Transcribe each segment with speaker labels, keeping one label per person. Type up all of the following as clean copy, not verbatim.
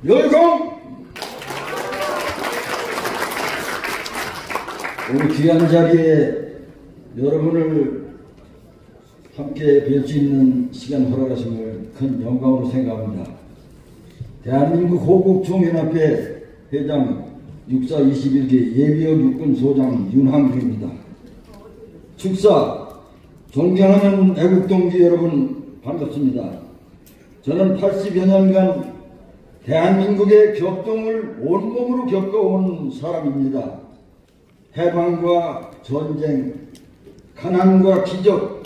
Speaker 1: 열공! 오늘 귀한 자리에 여러분을 함께 뵐 수 있는 시간 허락하심을 큰 영광으로 생각합니다. 대한민국 호국총연합회 회장 6사 21기 예비역 육군소장 윤항규입니다. 축사, 존경하는 애국동지 여러분 반갑습니다. 저는 80여 년간 대한민국의 격동을 온몸으로 겪어온 사람입니다. 해방과 전쟁, 가난과 기적,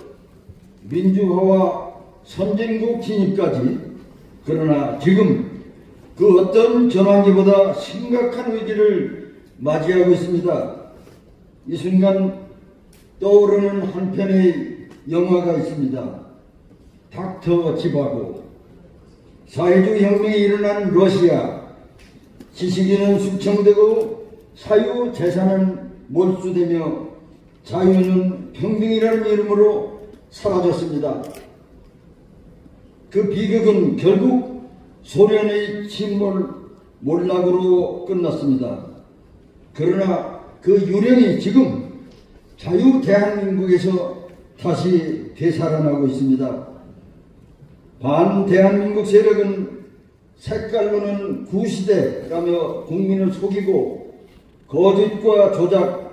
Speaker 1: 민주화와 선진국 진입까지, 그러나 지금 그 어떤 전환기보다 심각한 위기를 맞이하고 있습니다. 이 순간 떠오르는 한 편의 영화가 있습니다. 닥터 지바고. 사회주의 혁명이 일어난 러시아, 지식인은 숙청되고 사유재산은 몰수되며 자유는 평등이라는 이름으로 사라졌습니다. 그 비극은 결국 소련의 침몰 몰락으로 끝났습니다. 그러나 그 유령이 지금 자유 대한민국에서 다시 되살아나고 있습니다. 반대한민국 세력은 색깔로는 구시대라며 국민을 속이고 거짓과 조작,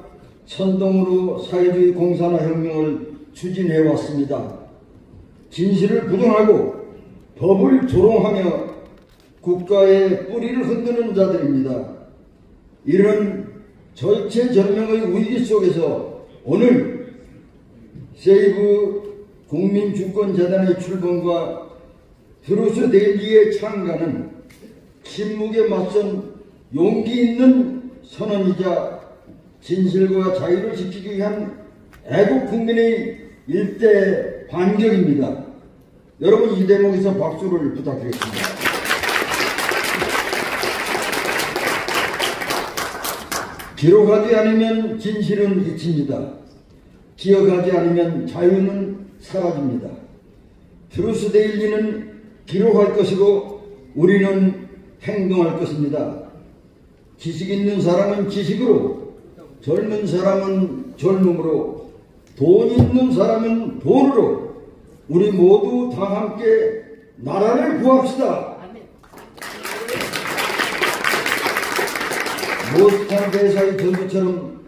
Speaker 1: 선동으로 사회주의 공산화 혁명을 추진해왔습니다. 진실을 부정하고 법을 조롱하며 국가의 뿌리를 흔드는 자들입니다. 이런 절체절명의 위기 속에서 오늘 세이브 국민주권재단의 출범과 트루스 데일리의 창간은 침묵에 맞선 용기 있는 선언이자 진실과 자유를 지키기 위한 애국 국민의 일대 반격입니다. 여러분, 이 대목에서 박수를 부탁드리겠습니다. 기록하지 않으면 진실은 잊힙니다. 기억하지 않으면 자유는 사라집니다. 트루스 데일리는 기록할 것이고 우리는 행동할 것입니다. 지식 있는 사람은 지식으로, 젊은 사람은 젊음으로, 돈 있는 사람은 돈으로 우리 모두 다 함께 나라를 구합시다. 모스탄 대사의 전부처럼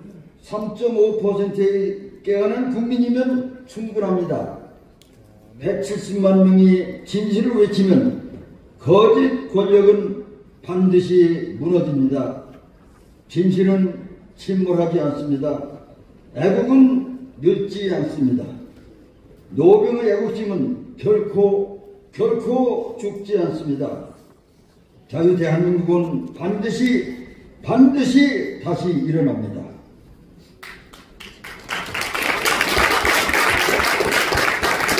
Speaker 1: 3.5%의 깨어난 국민이면 충분합니다. 170만 명이 진실을 외치면 거짓 권력은 반드시 무너집니다. 진실은 침몰하지 않습니다. 애국은 늙지 않습니다. 노병의 애국심은 결코 죽지 않습니다. 자유 대한민국은 반드시 다시 일어납니다.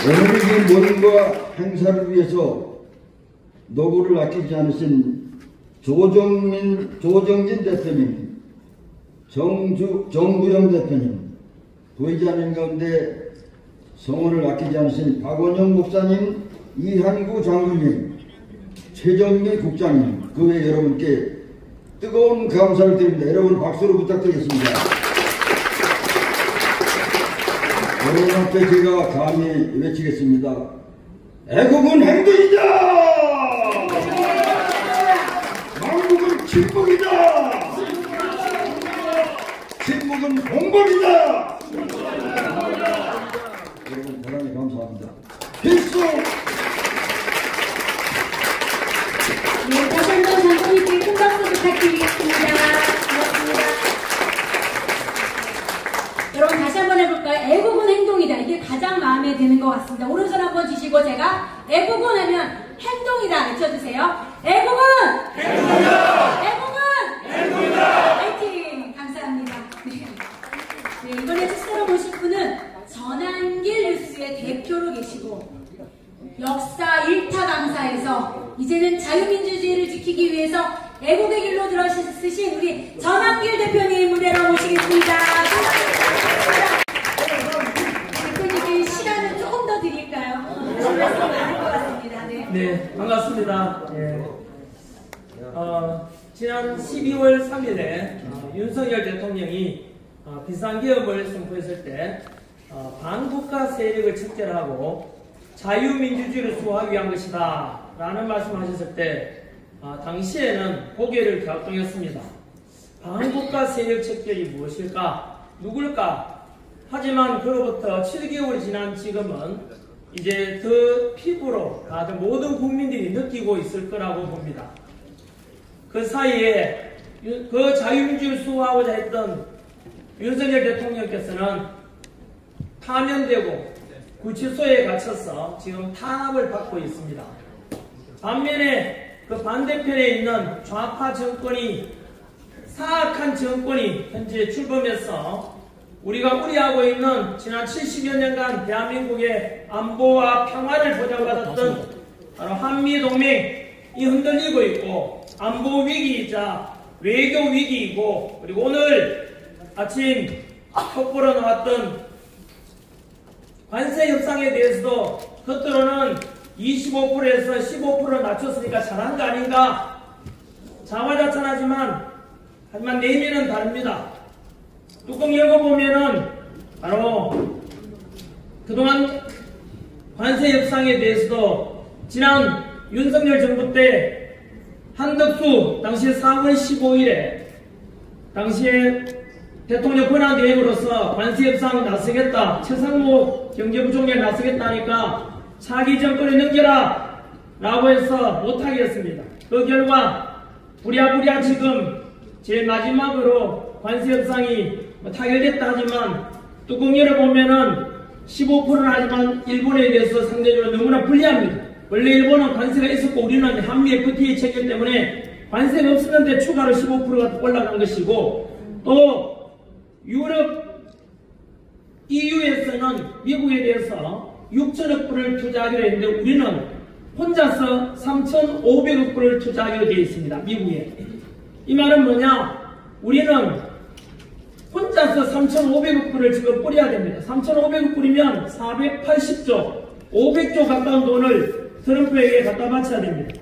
Speaker 1: 오늘 이 모임과 행사를 위해서 노고를 아끼지 않으신 조정진 대표님, 정부영 대표님, 부의장님 가운데 성원을 아끼지 않으신 박원영 목사님, 이한구 장군님, 최정미 국장님, 그 외 여러분께 뜨거운 감사를 드립니다. 여러분 박수로 부탁드리겠습니다. 여러분 앞에 제가 감히 외치겠습니다. 애국은 행동이다! 망국은 침묵이다! 침묵은 공범이다! 여러분 대단히 감사합니다. 필수!
Speaker 2: 네, 다시 한번 장군님께 큰 박수 부탁드리겠습니다. 고맙습니다. 여러분 다시 한번 해볼까요? 애국은 행동이다. 이게 가장 마음에 드는 것 같습니다. 오른손 한번 주시고 제가 애국은 하면 행동이다 외쳐주세요. 애국은 행동이다. 애국은 행동이다. 화이팅! 감사합니다. 네, 이번에 축사로 모실 분은 전한길 뉴스의 대표로 계시고 역사 1타 강사에서 이제는 자유민주주의를 지키기 위해서 애국의 길로 들어서신 우리 전한길 대표님 무대로 모시겠습니다. 대표님께 시간을 조금 더 드릴까요? 말씀 많을 것 같습니다. 네,
Speaker 3: 반갑습니다. 예. 지난 12월 3일에 윤석열 대통령이 비상계엄을 선포했을 때 반국가 세력을 척결하고 자유민주주의를 수호하기 위한 것이다 라는 말씀하셨을 때 당시에는 고개를 갸우뚱했습니다. 반국가 세력 척결이 무엇일까? 누굴까? 하지만 그로부터 7개월이 지난 지금은 이제 더 피부로 다들 모든 국민들이 느끼고 있을 거라고 봅니다. 그 사이에 그 자유민주주의를 수호하고자 했던 윤석열 대통령께서는 파면되고 구치소에 갇혀서 지금 탄압을 받고 있습니다. 반면에 그 반대편에 있는 좌파 정권이 사악한 정권이 현재 출범해서 우리가 우려하고 있는 지난 70여 년간 대한민국의 안보와 평화를 보장받았던 바로 한미동맹이 흔들리고 있고 안보 위기이자 외교 위기이고 그리고 오늘 아침 톡보로 나왔던 관세 협상에 대해서도 겉으로는 25%에서 15% 낮췄으니까 잘한 거 아닌가 자화자찬하지만 하지만 내면은 다릅니다. 뚜껑 열어보면은 바로 그동안 관세 협상에 대해서도 지난 윤석열 정부 때 한덕수 당시 4월 15일에 당시에 대통령 권한대행으로서 관세 협상 나서겠다 최상무 경제부총리가 나서겠다니까 차기 정권에 넘겨라 라고 해서 못하겠습니다. 그 결과 부랴부랴 지금 제일 마지막으로 관세 협상이 타결됐다 하지만 뚜껑 열어보면은 15%는 하지만 일본에 대해서 상대적으로 너무나 불리합니다. 원래 일본은 관세가 있었고 우리는 한미 FTA 체결 때문에 관세가 없었는데 추가로 15%가 올라간 것이고 또 유럽 EU에서는 미국에 대해서 6천억 불을 투자하기로 했는데 우리는 혼자서 3,500억 불을 투자하기로 되어 있습니다. 미국에. 이 말은 뭐냐? 우리는 혼자서 3,500억 불을 지금 뿌려야 됩니다. 3,500억 불이면 480조, 500조 가까운 돈을 트럼프에게 갖다 바쳐야 됩니다.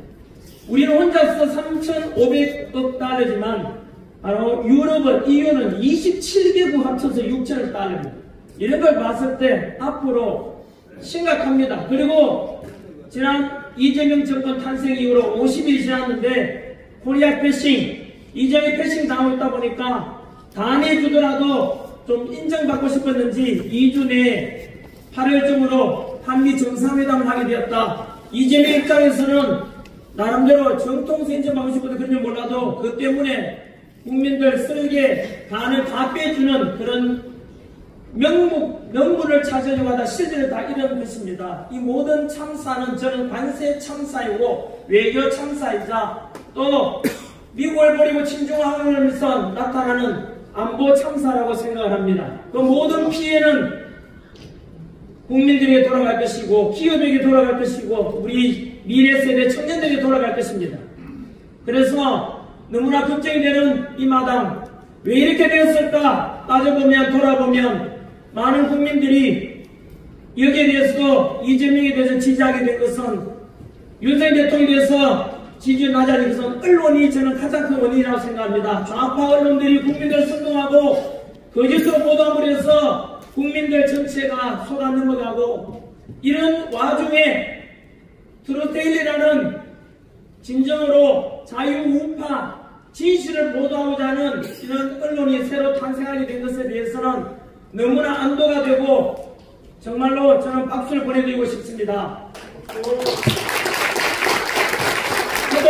Speaker 3: 우리는 혼자서 3,500억 달러지만 바로 유럽은, EU는 27개국 합쳐서 6천억 달러입니다. 이런 걸 봤을 때 앞으로 심각합니다. 그리고 지난 이재명 정권 탄생 이후로 50일이 지났는데 코리아 패싱, 이재명 패싱 당하고 있다 보니까 단해주더라도 좀 인정받고 싶었는지 2주 내에 8월쯤으로 한미 정상회담을 하게 되었다. 이재명 입장에서는 나름대로 정통수 인정받고 싶어도 그런지 몰라도 그 때문에 국민들 쓸게 간을 다 빼주는 그런 명분을 찾으려고 하다 실제로 다 이런 것입니다. 이 모든 참사는 저는 관세 참사이고 외교 참사이자 또 미국을 버리고 친중하면서 나타나는 안보 참사라고 생각을 합니다. 그 모든 피해는 국민들에게 돌아갈 것이고 기업에게 돌아갈 것이고 우리 미래 세대 청년들에게 돌아갈 것입니다. 그래서 너무나 걱정이 되는 이 마당 왜 이렇게 되었을까 따져보면 돌아보면 많은 국민들이 여기에 대해서도 이재명에 대해서 지지하게 된 것은 윤석열 대통령에 대해서 지지율 낮아진 것은 언론이 저는 가장 큰 원인이라고 생각합니다. 좌파 언론들이 국민들을 선동하고 거짓으로 보도함으로 해서 국민들 전체가 속아 넘어가고 이런 와중에 트루데일리라는 진정으로 자유우파 진실을 보도하고자 하는 이런 언론이 새로 탄생하게 된 것에 대해서는 너무나 안도가 되고 정말로 저는 박수를 보내드리고 싶습니다. 저도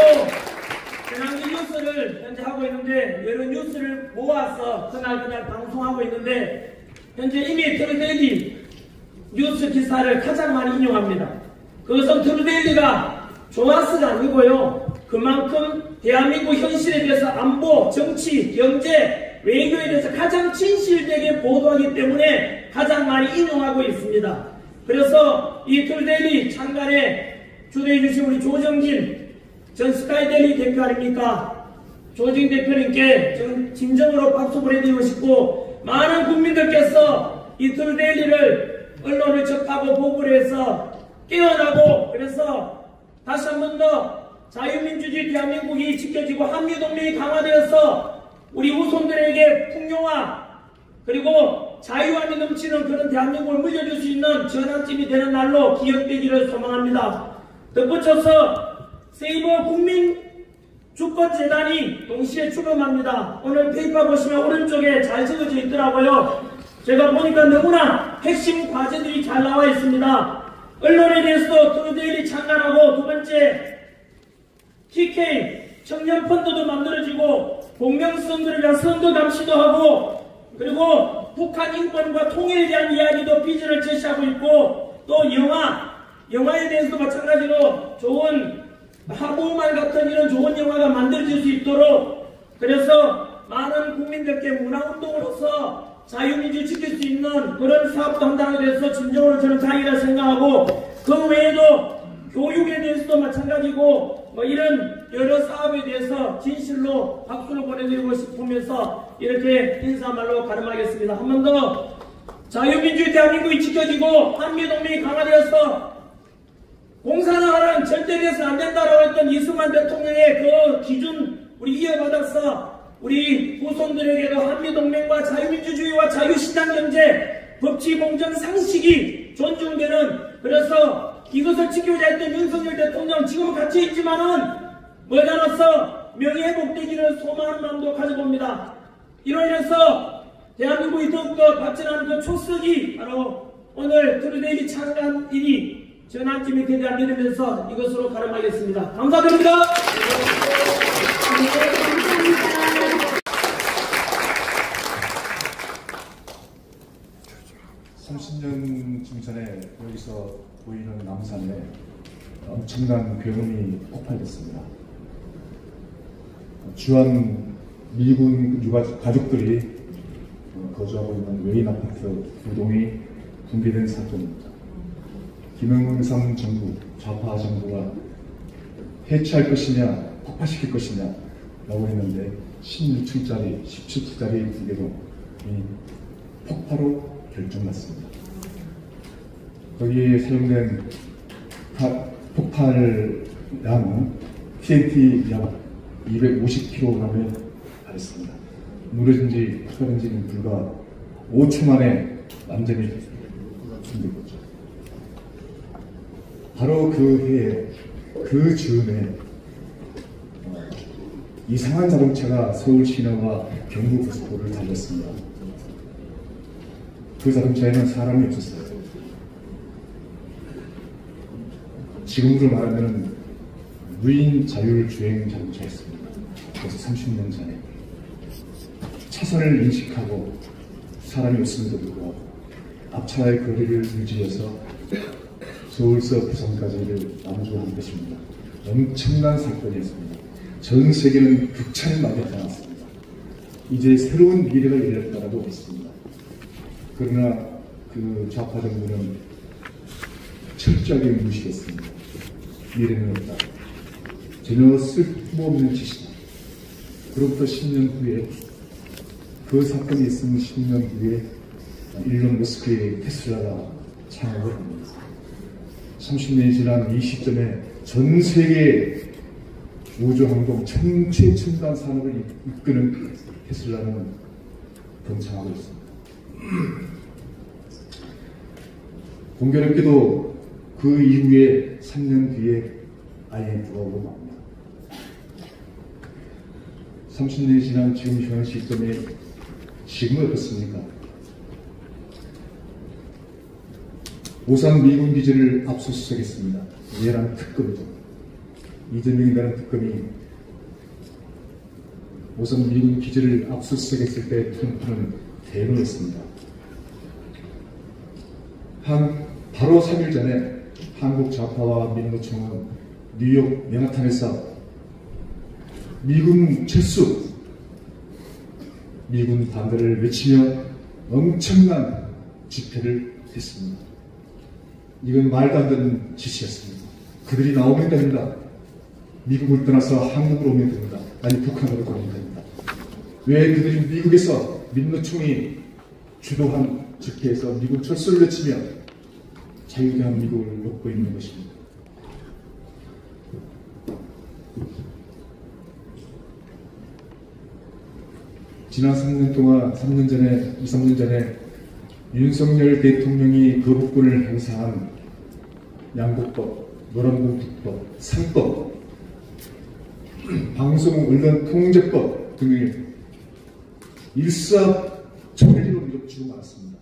Speaker 3: 재난기 뉴스를 현재 하고 있는데 여러 뉴스를 모아서 그날 방송하고 있는데 현재 이미 트루데일리 뉴스 기사를 가장 많이 인용합니다. 그것은 트루데일리가 좋아서가 아니고요. 그만큼 대한민국 현실에 대해서 안보, 정치, 경제, 외교에 대해서 가장 진실되게 보도하기 때문에 가장 많이 인용하고 있습니다. 그래서 이 트루데일리 창간에 주도해 주신 우리 조정진 전 스카이데일리 대표 아닙니까? 조정진 대표님께 저는 진정으로 박수 보내드리고 싶고 많은 국민들께서 이 트루데일리를 언론을 접하고 보고를 해서 깨어나고 그래서 다시 한 번 더 자유민주주의 대한민국이 지켜지고 한미동맹이 강화되어서 우리 후손들에게 풍요와 그리고 자유함이 넘치는 그런 대한민국을 물려줄 수 있는 전환점이 되는 날로 기억되기를 소망합니다. 덧붙여서 세이버 국민주권재단이 동시에 출범합니다. 오늘 페이퍼 보시면 오른쪽에 잘 적어져 있더라고요. 제가 보니까 너무나 핵심 과제들이 잘 나와 있습니다. 언론에 대해서도 트루데일이 창간하고, 두 번째 TK 청년 펀드도 만들어지고, 공명성들을 위한 선도 감시도 하고, 그리고 북한 인권과 통일에 대한 이야기도 비전을 제시하고 있고, 또 영화에 대해서도 마찬가지로 좋은 하부만 같은 이런 좋은 영화가 만들어질 수 있도록, 그래서 많은 국민들께 문화운동으로서 자유민주 지킬 수 있는 그런 사업도 한다는 데 대해서 진정으로 저는 자기라 생각하고, 그 외에도 교육에 대해서도 마찬가지고 이런 여러 사업에 대해서 진실로 박수를 보내드리고 싶으면서 이렇게 인사말로 가름하겠습니다. 한 번 더 자유민주주의 대한민국이 지켜지고 한미동맹이 강화되어서 공산화는 절대 돼서는 안 된다라고 했던 이승만 대통령의 그 기준 우리 이어받아서 우리 후손들에게도 한미동맹과 자유민주주의와 자유시장경제, 법치공정 상식이 존중되는, 그래서 이것을 지키고자 했던 윤석열 대통령 지금은 갇혀있지만은 머지않아서 명예회복되기를 소망하는 마음도 가져봅니다. 이로 인해서 대한민국이 더욱더 발전하는 그 초석이 바로 오늘 트루데일이 창간일이 전환점이 되지 않으면서 이것으로 가름하겠습니다. 감사드립니다.
Speaker 2: 네, 감사합니다.
Speaker 4: 30년쯤 전에 여기서 보이는 남산에 엄청난 괴물이 폭발됐습니다. 주한 미군 가족들이 거주하고 있는 외인 아파트 2동이 붕괴된 사건입니다. 김영삼 정부, 좌파 정부가 해체할 것이냐 폭파시킬 것이냐 라고 했는데 16층짜리, 17층짜리 2개동이 폭파로 결정났습니다. 거기에 사용된 폭발량은 TNT 약 250kg에 달했습니다. 무너진 지 폭발한 지는 불과 5초 만에 완전히 숨긴 거죠. 바로 그 해에, 그 즈음에 이상한 자동차가 서울 시내와 경부 고속도로를 달렸습니다. 그 자동차에는 사람이 없었어요. 지금으로 말하면 무인 자율주행 자동차였습니다. 그래서 30년 전에 차선을 인식하고 사람이 없음에도 불구하고 앞차의 거리를 유지해서 서울서 부산까지를 남주한 것입니다. 엄청난 사건이었습니다. 전 세계는 극찬을 맞지 않았습니다. 이제 새로운 미래가 열렸다고 했습니다. 그러나 그 좌파 정부는 철저하게 무시했습니다. 미래는 없다. 전혀 쓸모없는 짓이다. 그로부터 10년 후에, 그 사건이 있은 10년 후에 일론 머스크의 테슬라가 창업을 합니다. 30년이 지난 이 시점에 전 세계 우주항공 최첨단 산업을 이끄는 테슬라는 번창하고 있습니다. 공교롭게도 그 이후에 3년 뒤에 IMF가 오고 맙니다. 30년이 지난 지금 현 시점에 지금은 어떻습니까? 오산 미군 기지를 압수수색했습니다. 얘라는 특검이죠. 이재명이라는 특검이 오산 미군 기지를 압수수색했을 때 트럼프는 대노했습니다. 바로 3일 전에 한국 좌파와 민노총은 뉴욕 맨하탄에서 미군 철수, 미군 반대를 외치며 엄청난 집회를 했습니다. 이건 말도 안 되는 짓이었습니다. 그들이 나오면 됩니다. 미국을 떠나서 한국으로 오면 됩니다. 아니 북한으로 오면 됩니다. 왜 그들이 미국에서 민노총이 주도한 집회에서 미국 철수를 외치며 자유대한 미국을 먹고 있는 것입니다. 지난 3년 동안, 3년 전에, 2, 3년 전에 윤석열 대통령이 거부권을 행사한 양도법, 노란봉투법, 상법, 방송 언론 통제법 등을 일사천리로 밀어붙이고 말았습니다.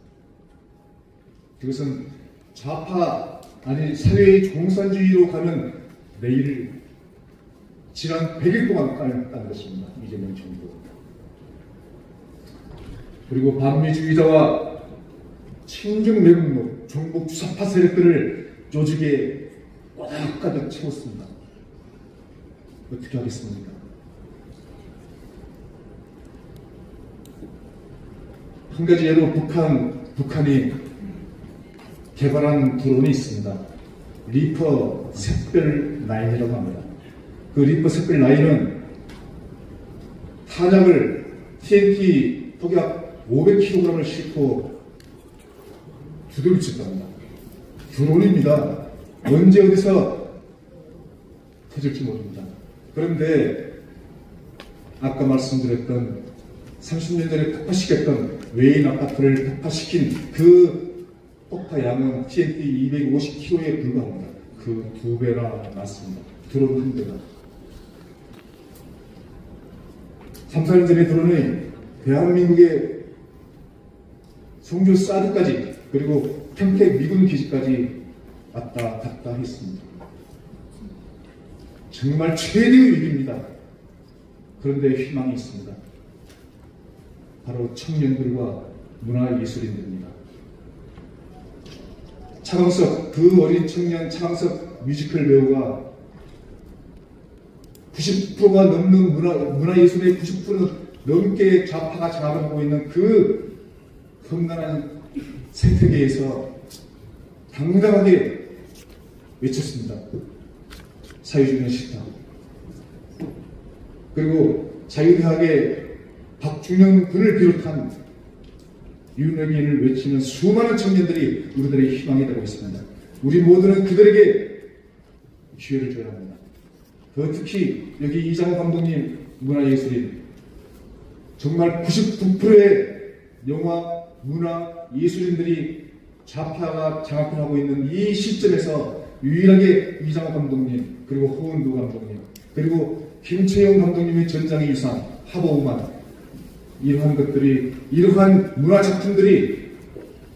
Speaker 4: 그것은 좌파, 아니 사회의 공산주의로 가면 내일을 지난 100일 동안 깐 것입니다. 이재명 정부. 그리고 반미주의자와 친중 매국노, 종북 주사파 세력들을 조직에 꽉 채웠습니다. 어떻게 하겠습니까? 한 가지 예로 북한이 개발한 드론이 있습니다. 리퍼 샛별 9이라고 합니다. 그 리퍼 샛별 9은 탄약을 TNT 폭약 500kg을 싣고 두들칠 겁니다. 드론입니다. 언제 어디서 터질지 모릅니다. 그런데 아까 말씀드렸던 30년 전에 폭파시켰던 외인 아파트를 폭파시킨 그 폭파 양은 TNT 250kg에 불과합니다. 그 2배나 많습니다. 드론 한 대가. 3, 4년 전에 드론이 대한민국의 성주 사드까지 그리고 평택 미군 기지까지 왔다 갔다 했습니다. 정말 최대의 위기입니다. 그런데 희망이 있습니다. 바로 청년들과 문화예술인들입니다. 차광석, 그 어린 청년 차광석 뮤지컬 배우가 90%가 넘는 문화예술의 90% 넘게 좌파가 장악하고 있는 그 험난한 생태계에서 당당하게 외쳤습니다. 사회주의는 싫다. 그리고 자유대학의 박준영 군을 비롯한 윤영인을 외치는 수많은 청년들이 우리들의 희망이 되고 있습니다. 우리 모두는 그들에게 기회를 줘야 합니다. 더 특히 여기 이장호 감독님 문화예술인 정말 99%의 영화, 문화, 예술인들이 좌파가 장악을 하고 있는 이 시점에서 유일하게 이장호 감독님, 그리고 허은도 감독님, 그리고 김채영 감독님의 전장의 이상, 하버우만, 이러한 것들이, 이러한 문화작품들이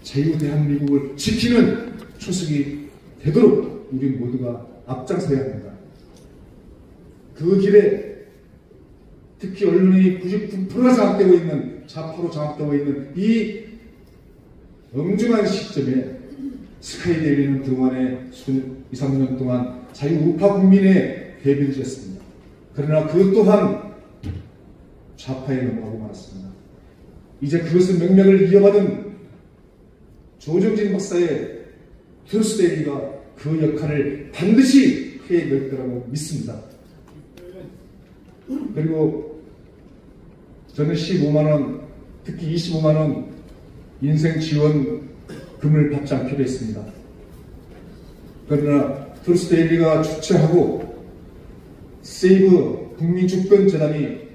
Speaker 4: 자유 대한민국을 지키는 초석이 되도록 우리 모두가 앞장서야 합니다. 그 길에 특히 언론이 99%가 장악되고 있는, 좌파로 장악되고 있는 이 엄중한 시점에 스카이데일리는 그동안에 2, 3년 동안 자유우파 국민의 대변이었습니다. 그러나 그 또한 좌파에 넘어가고 말았습니다. 이제 그것은 명맥을 이어받은 조정진 박사의 트루스데일리가 그 역할을 반드시 해낼 거라고 믿습니다. 그리고 저는 15만원, 특히 25만원 인생 지원금을 받지 않기로 했습니다. 그러나 트루스데일리가 주최하고 세이브 국민주권재단이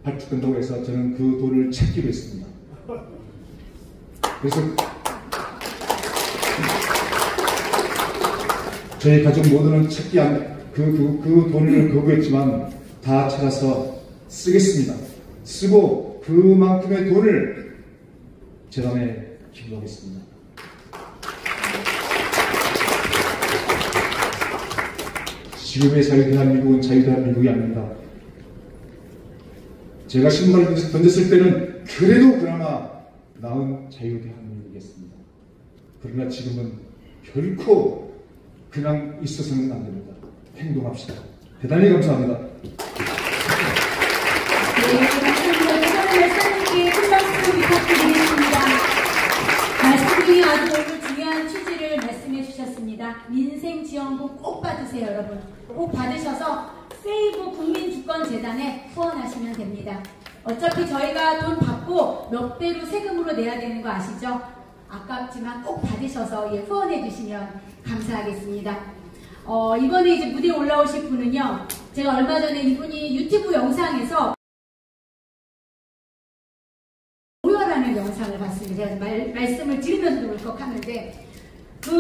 Speaker 4: 발주된다고 해서 저는 그 돈을 찾기로 했습니다. 그래서 저희 가족 모두는 찾기 그 돈을 거부했지만 다 찾아서 쓰겠습니다. 쓰고 그만큼의 돈을 재단에 기부하겠습니다. 지금의 자유대한민국은 자유대한민국이 아닙니다. 제가 신발을 던졌을 때는 그래도 그나마 나은 자유대한민국이었습니다. 그러나 지금은 결코 그냥 있어서는 안 됩니다. 행동합시다. 대단히 감사합니다.
Speaker 2: 네, 감사합니다. 말씀님께 큰 박수 부탁드리겠습니다. 말씀 중에 아주 오늘 중요한 취지를 말씀해 주셨습니다. 민생지원금 꼭 받으세요, 여러분. 꼭 받으셔서 세이브 국민주권재단에 후원하시면 됩니다. 어차피 저희가 돈 받고 몇 배로 세금으로 내야 되는 거 아시죠? 아깝지만 꼭 받으셔서 후원해 주시면 감사하겠습니다. 이번에 이제 무대에 올라오실 분은요, 제가 얼마 전에 이분이 유튜브 영상에서 제가 말씀을 드리면서도 울컥하는데 그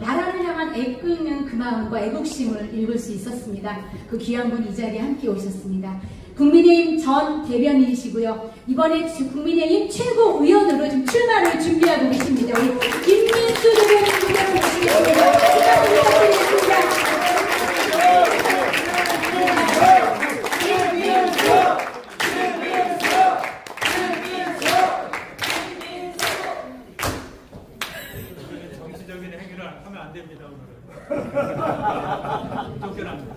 Speaker 2: 나라를 향한 애끄는 그 마음과 애국심을 읽을 수 있었습니다. 그 귀한 분 이 자리에 함께 오셨습니다. 국민의힘 전 대변인이시고요. 이번에 국민의힘 최고위원으로 지금 출마를 준비하고 계십니다. 우리 김민수 대변인 분을 모시겠습니다. 축하 부탁드리겠습니다.
Speaker 5: 정치적인 행위를 하면 안 됩니다, 오늘은. 쫓겨납니다.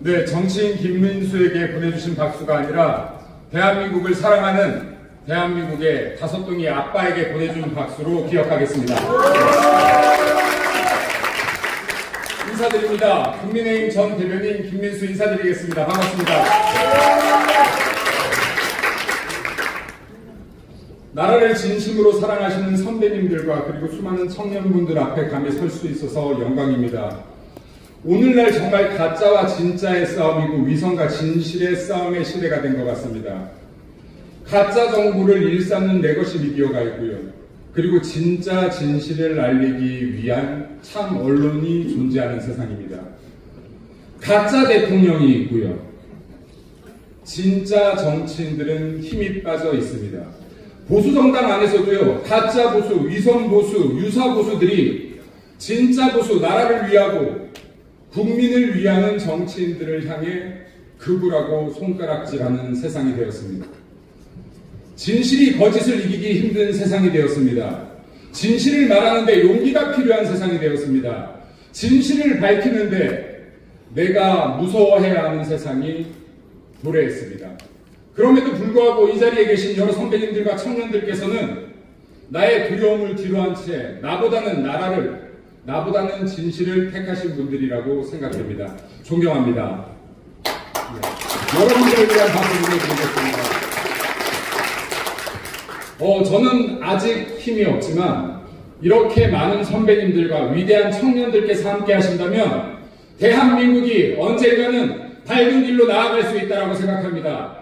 Speaker 6: 네, 정치인 김민수에게 보내주신 박수가 아니라 대한민국을 사랑하는 대한민국의 다섯둥이 아빠에게 보내준 박수로 기억하겠습니다. 인사드립니다. 국민의힘 전 대변인 김민수 인사드리겠습니다. 반갑습니다. 나라를 진심으로 사랑하시는 선배님들과 그리고 수많은 청년분들 앞에 감히 설 수 있어서 영광입니다. 오늘날 정말 가짜와 진짜의 싸움이고 위선과 진실의 싸움의 시대가 된 것 같습니다. 가짜 정보를 일삼는 내 것이 미디어가 있고요. 그리고 진짜 진실을 알리기 위한 참 언론이 존재하는 세상입니다. 가짜 대통령이 있고요. 진짜 정치인들은 힘이 빠져 있습니다. 보수정당 안에서도요. 가짜 보수, 위선 보수, 유사 보수들이 진짜 보수, 나라를 위하고 국민을 위하는 정치인들을 향해 극우라고 손가락질하는 세상이 되었습니다. 진실이 거짓을 이기기 힘든 세상이 되었습니다. 진실을 말하는데 용기가 필요한 세상이 되었습니다. 진실을 밝히는데 내가 무서워해야 하는 세상이 도래했습니다. 그럼에도 불구하고 이 자리에 계신 여러 선배님들과 청년들께서는 나의 두려움을 뒤로한 채 나보다는 나라를, 나보다는 진실을 택하신 분들이라고 생각됩니다. 존경합니다. 네. 여러분들을 위한 박수 보내드리겠습니다. 저는 아직 힘이 없지만 이렇게 많은 선배님들과 위대한 청년들께서 함께 하신다면 대한민국이 언젠가는 밝은 길로 나아갈 수 있다고 생각합니다.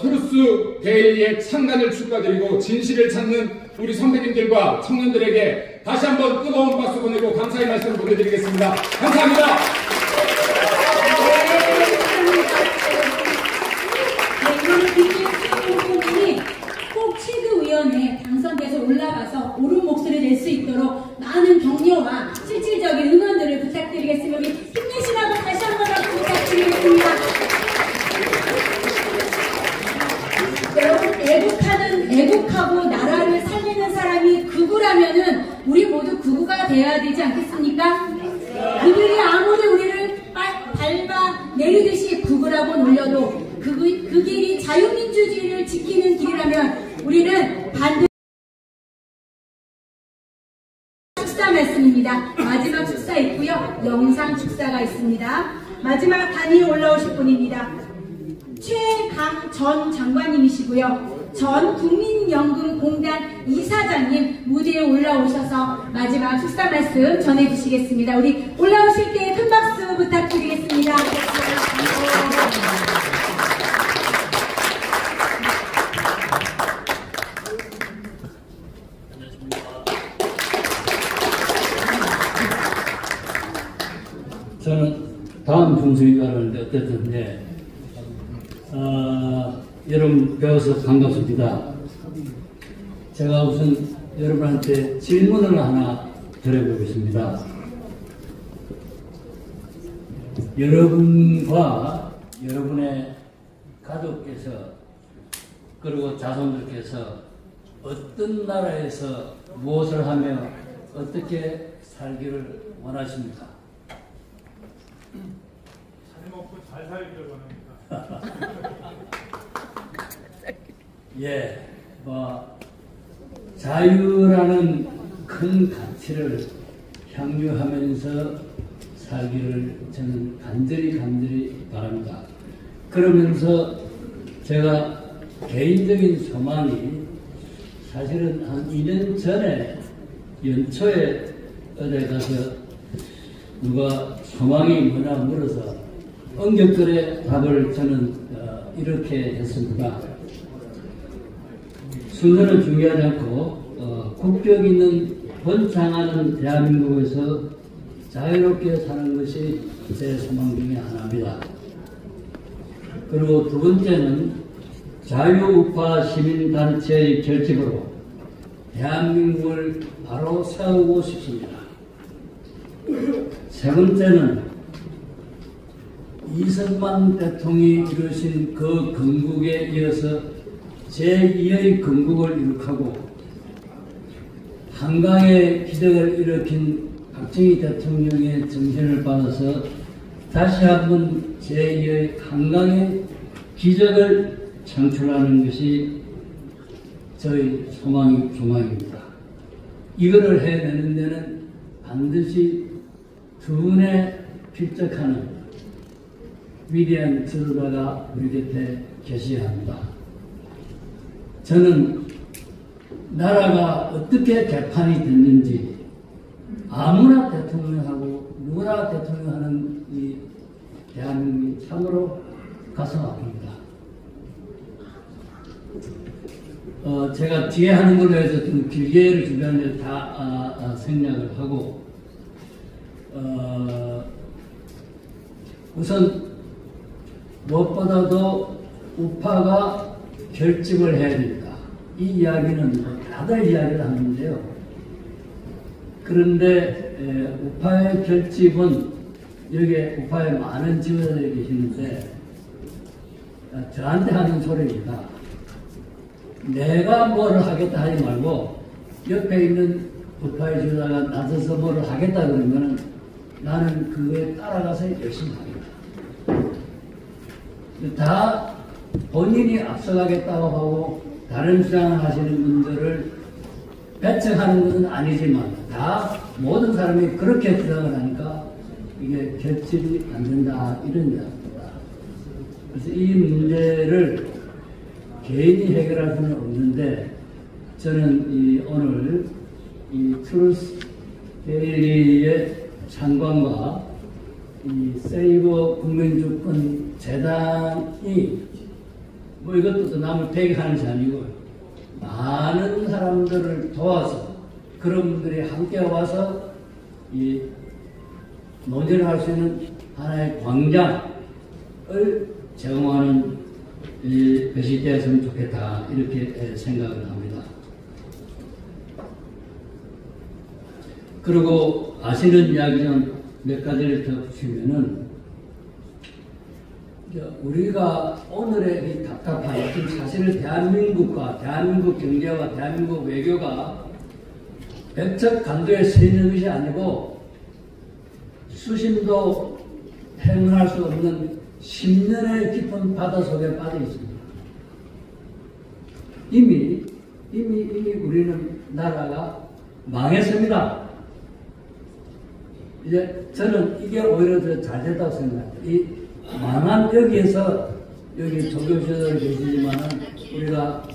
Speaker 6: 트루스 데일리의 창단을 축하드리고 진실을 찾는 우리 선배님들과 청년들에게 다시 한번 뜨거운 박수 보내고 감사의 말씀을 보내드리겠습니다. 감사합니다.
Speaker 2: 네, 꼭 최고위원회에 당선돼서 올라가서 옳은 목소리 낼 수 있도록 많은 격려와 실질적인 응원들을 부탁드리겠습니다. 우리 힘내시라고 다시 한번 부탁드리겠습니다. 여러분, 애국하고 나라를 살리는 사람이 극우라면은 우리 모두 극우가 되어야 되지 않겠습니까? 그들이 아무리 우리를 밟아 내리듯이 극우라고 놀려도 그 길이 자유민주주의를 지키는 길이라면 우리는 반드시 축사 말씀입니다. 마지막 축사 있고요. 영상 축사가 있습니다. 마지막 단위에 올라오실 분입니다. 최강 전 장관님이시고요. 전 국민연금공단 이사장님 무대에 올라오셔서 마지막 축사 말씀 전해주시겠습니다. 우리 올라오실 때 큰 박수 부탁드리겠습니다.
Speaker 7: 저는 다음 중수인 줄 알았는데 어쨌든 여러분 배워서 반갑습니다. 제가 우선 여러분한테 질문을 하나 드려보겠습니다. 여러분과 여러분의 가족께서 그리고 자손들께서 어떤 나라에서 무엇을 하며 어떻게 살기를 원하십니까?
Speaker 5: 잘 먹고 잘 살기를 원합니다.
Speaker 7: 예, 자유라는 큰 가치를 향유하면서 살기를 저는 간절히 바랍니다. 그러면서 제가 개인적인 소망이 사실은 한 2년 전에 연초에 어디 가서 누가 소망이 뭐냐 물어서 엉격들의 답을 저는 이렇게 했습니다. 순서는 중요하지 않고 국격 있는 번창하는 대한민국에서 자유롭게 사는 것이 제 소망 중에 하나입니다. 그리고 두 번째는 자유우파 시민단체의 결집으로 대한민국을 바로 세우고 싶습니다. 세 번째는 이승만 대통령이 이루신 그 건국에 이어서 제2의 건국을 이룩하고 한강의 기적을 일으킨 박정희 대통령의 정신을 받아서 다시 한번 제2의 한강의 기적을 창출하는 것이 저희 소망입니다. 이거를 해내는 데는 반드시 두 분에 필적하는 위대한 지도자가 우리 곁에 계셔야 합니다. 저는 나라가 어떻게 개판이 됐는지 아무나 대통령하고 누구나 대통령하는 이 대한민국이 참으로 가슴 아픕니다. 제가 뒤에 하는 걸로 해서 좀 길게 주변에 다 생략을 하고 우선 무엇보다도 우파가 결집을 해야 됩니다. 이 이야기는 다들 이야기를 하는데요. 그런데 우파의 결집은 여기에 우파에 많은 지도자들이 계시는데 저한테 하는 소리입니다. 내가 뭐를 하겠다 하지 말고 옆에 있는 우파의 지도자가 나서서 뭐를 하겠다 그러면 나는 그거에 따라가서 열심히 합니다. 다 본인이 앞서가겠다고 하고 다른 주장을 하시는 분들을 배척하는 것은 아니지만 다 모든 사람이 그렇게 주장을 하니까 이게 결집이 안 된다 이런 이야기입니다. 그래서 이 문제를 개인이 해결할 수는 없는데 저는 오늘 이 트루스 데일리의 창관과 이 세이버 국민주권 재단이 뭐 이것도 또 남을 배격하는 것이 아니고 많은 사람들을 도와서 그런 분들이 함께 와서 이 논의를 할 수 있는 하나의 광장을 제공하는 것이 되었으면 좋겠다 이렇게 생각을 합니다. 그리고 아시는 이야기 좀 몇 가지를 더 붙이면은 우리가 오늘의 이 답답한 사실은 대한민국과 대한민국 경제와 대한민국 외교가 백척 간도에 서 있는 것이 아니고 수심도 행운할 수 없는 10년의 깊은 바다 속에 빠져 있습니다. 이미 우리는 나라가 망했습니다. 이제 저는 이게 오히려 더 잘 됐다고 생각합니다. 이 망한 여기에서 여기 조교수들 계시지만 우리가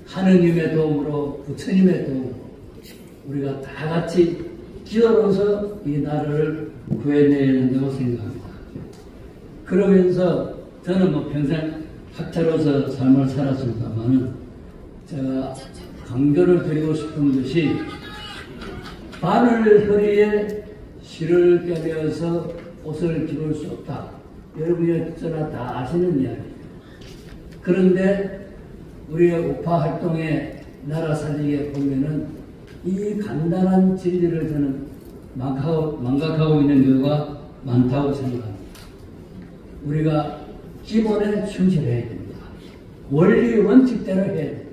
Speaker 7: 하느님의 도움으로 부처님의 도움으로 우리가 다 같이 기도로서 이 나라를 구해내야 된다고 생각합니다. 그러면서 저는 뭐 평생 학자로서 삶을 살았습니다만은 제가 강조를 드리고 싶은 것이 바늘 허리에 실을 꿰매어서 옷을 기를 수 없다. 여러분이 저나 다 아시는 이야기예요. 그런데 우리의 우파 활동에 나라 살리기에 보면은 이 간단한 진리를 저는 망각하고 있는 경우가 많다고 생각합니다. 우리가 기본에 충실해야 됩니다. 원리 원칙대로 해야 됩니다.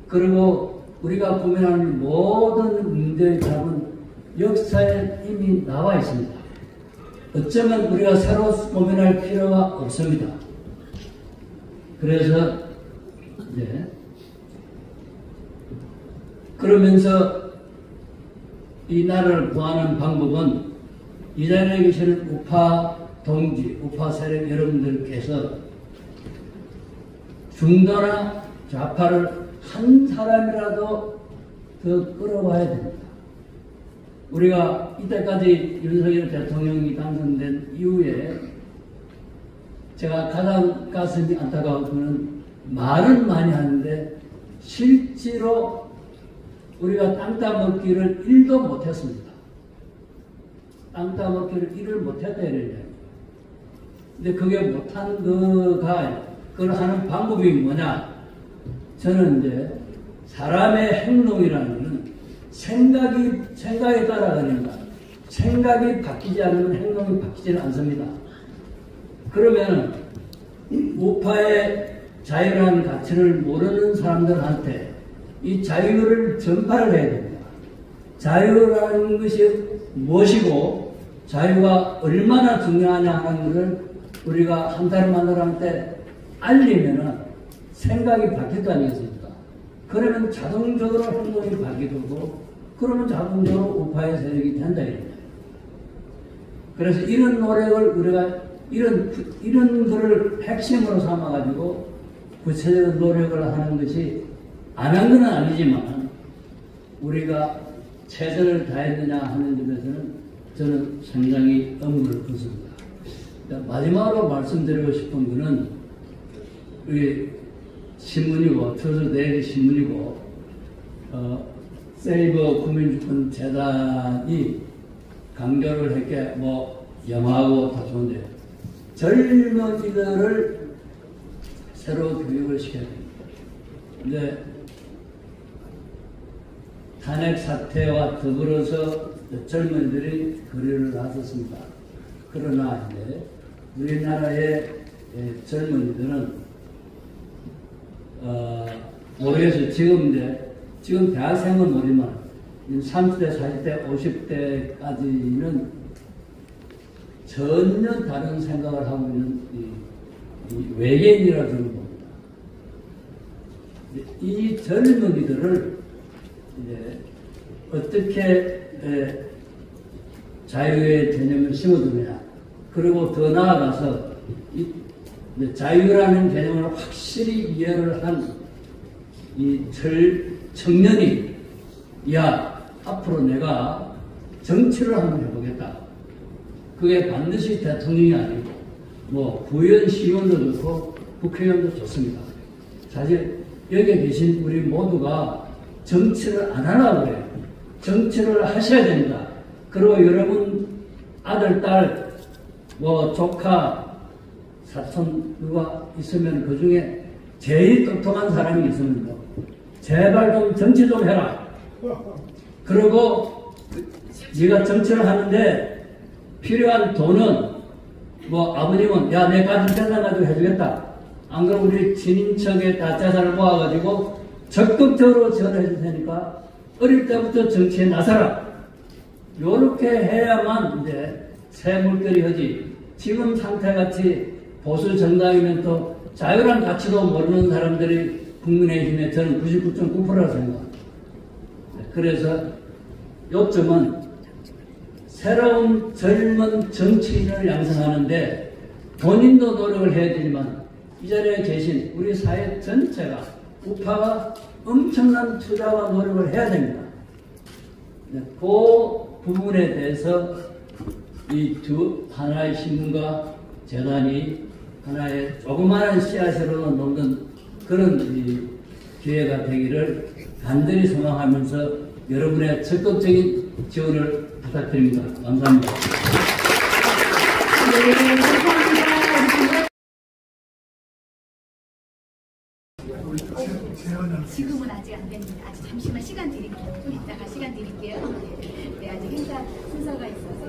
Speaker 7: 그리고 우리가 고민하는 모든 문제의 답은 역사에 이미 나와 있습니다. 어쩌면 우리가 새로 고민할 필요가 없습니다. 그래서 그러면서 이 나라를 구하는 방법은 이 자리에 계시는 우파 동지, 우파 세력 여러분들께서 중도나 좌파를 한 사람이라도 더 끌어와야 됩니다. 우리가 이때까지 윤석열 대통령이 당선된 이후에 제가 가장 가슴이 안타까운 것은 말은 많이 하는데 실제로 우리가 땅 따먹기를 1도 못했습니다. 땅 따먹기를 1을 못했다 이래요. 근데 그게 못한 그걸 하는 방법이 뭐냐? 저는 이제 사람의 행동이라는 것은 생각에 따라가는 거다. 생각이 바뀌지 않으면 행동이 바뀌지는 않습니다. 그러면 우파의 자유라는 가치를 모르는 사람들한테 이 자유를 전파를 해야 됩니다. 자유라는 것이 무엇이고 자유가 얼마나 중요하냐 하는 것을 우리가 한 사람한테 알리면은 생각이 바뀔 거 아니겠습니까? 그러면 자동적으로 행동이 바뀌고 그러면 자동적으로 우파의 세력이 된다 이겁니다. 그래서 이런 노력을 우리가 이런 거를 핵심으로 삼아가지고 구체적인 노력을 하는 것이 안 한 건 아니지만 우리가 최선을 다했느냐 하는 점에서는 저는 상당히 의문을 품습니다. 마지막으로 말씀드리고 싶은 것은 우리 신문이고 조선대의 신문이고 세이버 국민주권 재단이 강조를 했게 뭐 영화하고 다 좋은데 젊은이들을 새로 교육을 시켜야 됩니다. 근데 탄핵 사태와 더불어서 젊은이들이 거리를 나섰습니다. 그러나 이제 우리나라의 젊은이들은 모르겠어요. 지금 대학생은 모르지만 30대, 40대, 50대까지는 전혀 다른 생각을 하고 있는 이 외계인이라고 저는 봅니다. 이 젊은이들을 이제 어떻게 자유의 개념을 심어두느냐. 그리고 더 나아가서 자유라는 개념을 확실히 이해를 한 이 청년이 앞으로 내가 정치를 한번 해보겠다. 그게 반드시 대통령이 아니고 뭐 구의원, 시의원도 좋고 국회의원도 좋습니다. 사실 여기에 계신 우리 모두가 정치를 안 하려고 해요. 정치를 하셔야 됩니다. 그리고 여러분 아들, 딸, 뭐 조카, 사촌 누가 있으면 그 중에 제일 똑똑한 사람이 있으면 제발 좀 정치 좀 해라. 그리고 네가 정치를 하는데 필요한 돈은 뭐 아버님은 야 내 가진 재산 가지고 해주겠다. 안 그러면 우리 친인척에 다 재산을 모아가지고 적극적으로 지원해 줄 테니까 어릴 때부터 정치에 나서라. 요렇게 해야만 이제 새 물결이 흐지. 지금 상태같이 보수 정당이면 또 자유란 가치도 모르는 사람들이 국민의힘에 저는 99.9%라고 생각합니다. 그래서 요점은 새로운 젊은 정치인을 양성하는데 본인도 노력을 해야 되지만 이 자리에 계신 우리 사회 전체가 우파가 엄청난 투자와 노력을 해야 됩니다. 그 부분에 대해서 이 하나의 신문과 재단이 하나의 조그마한 씨앗으로 놓는 그런 기회가 되기를 간절히 소망하면서 여러분의 적극적인 지원을 부탁드립니다. 감사합니다.
Speaker 2: 네, 감사합니다.
Speaker 8: 지금은 아직 안 됩니다. 아직 잠시만 시간 드릴게요. 좀 이따가 시간 드릴게요. 네, 아직 행사 순서가 있어서.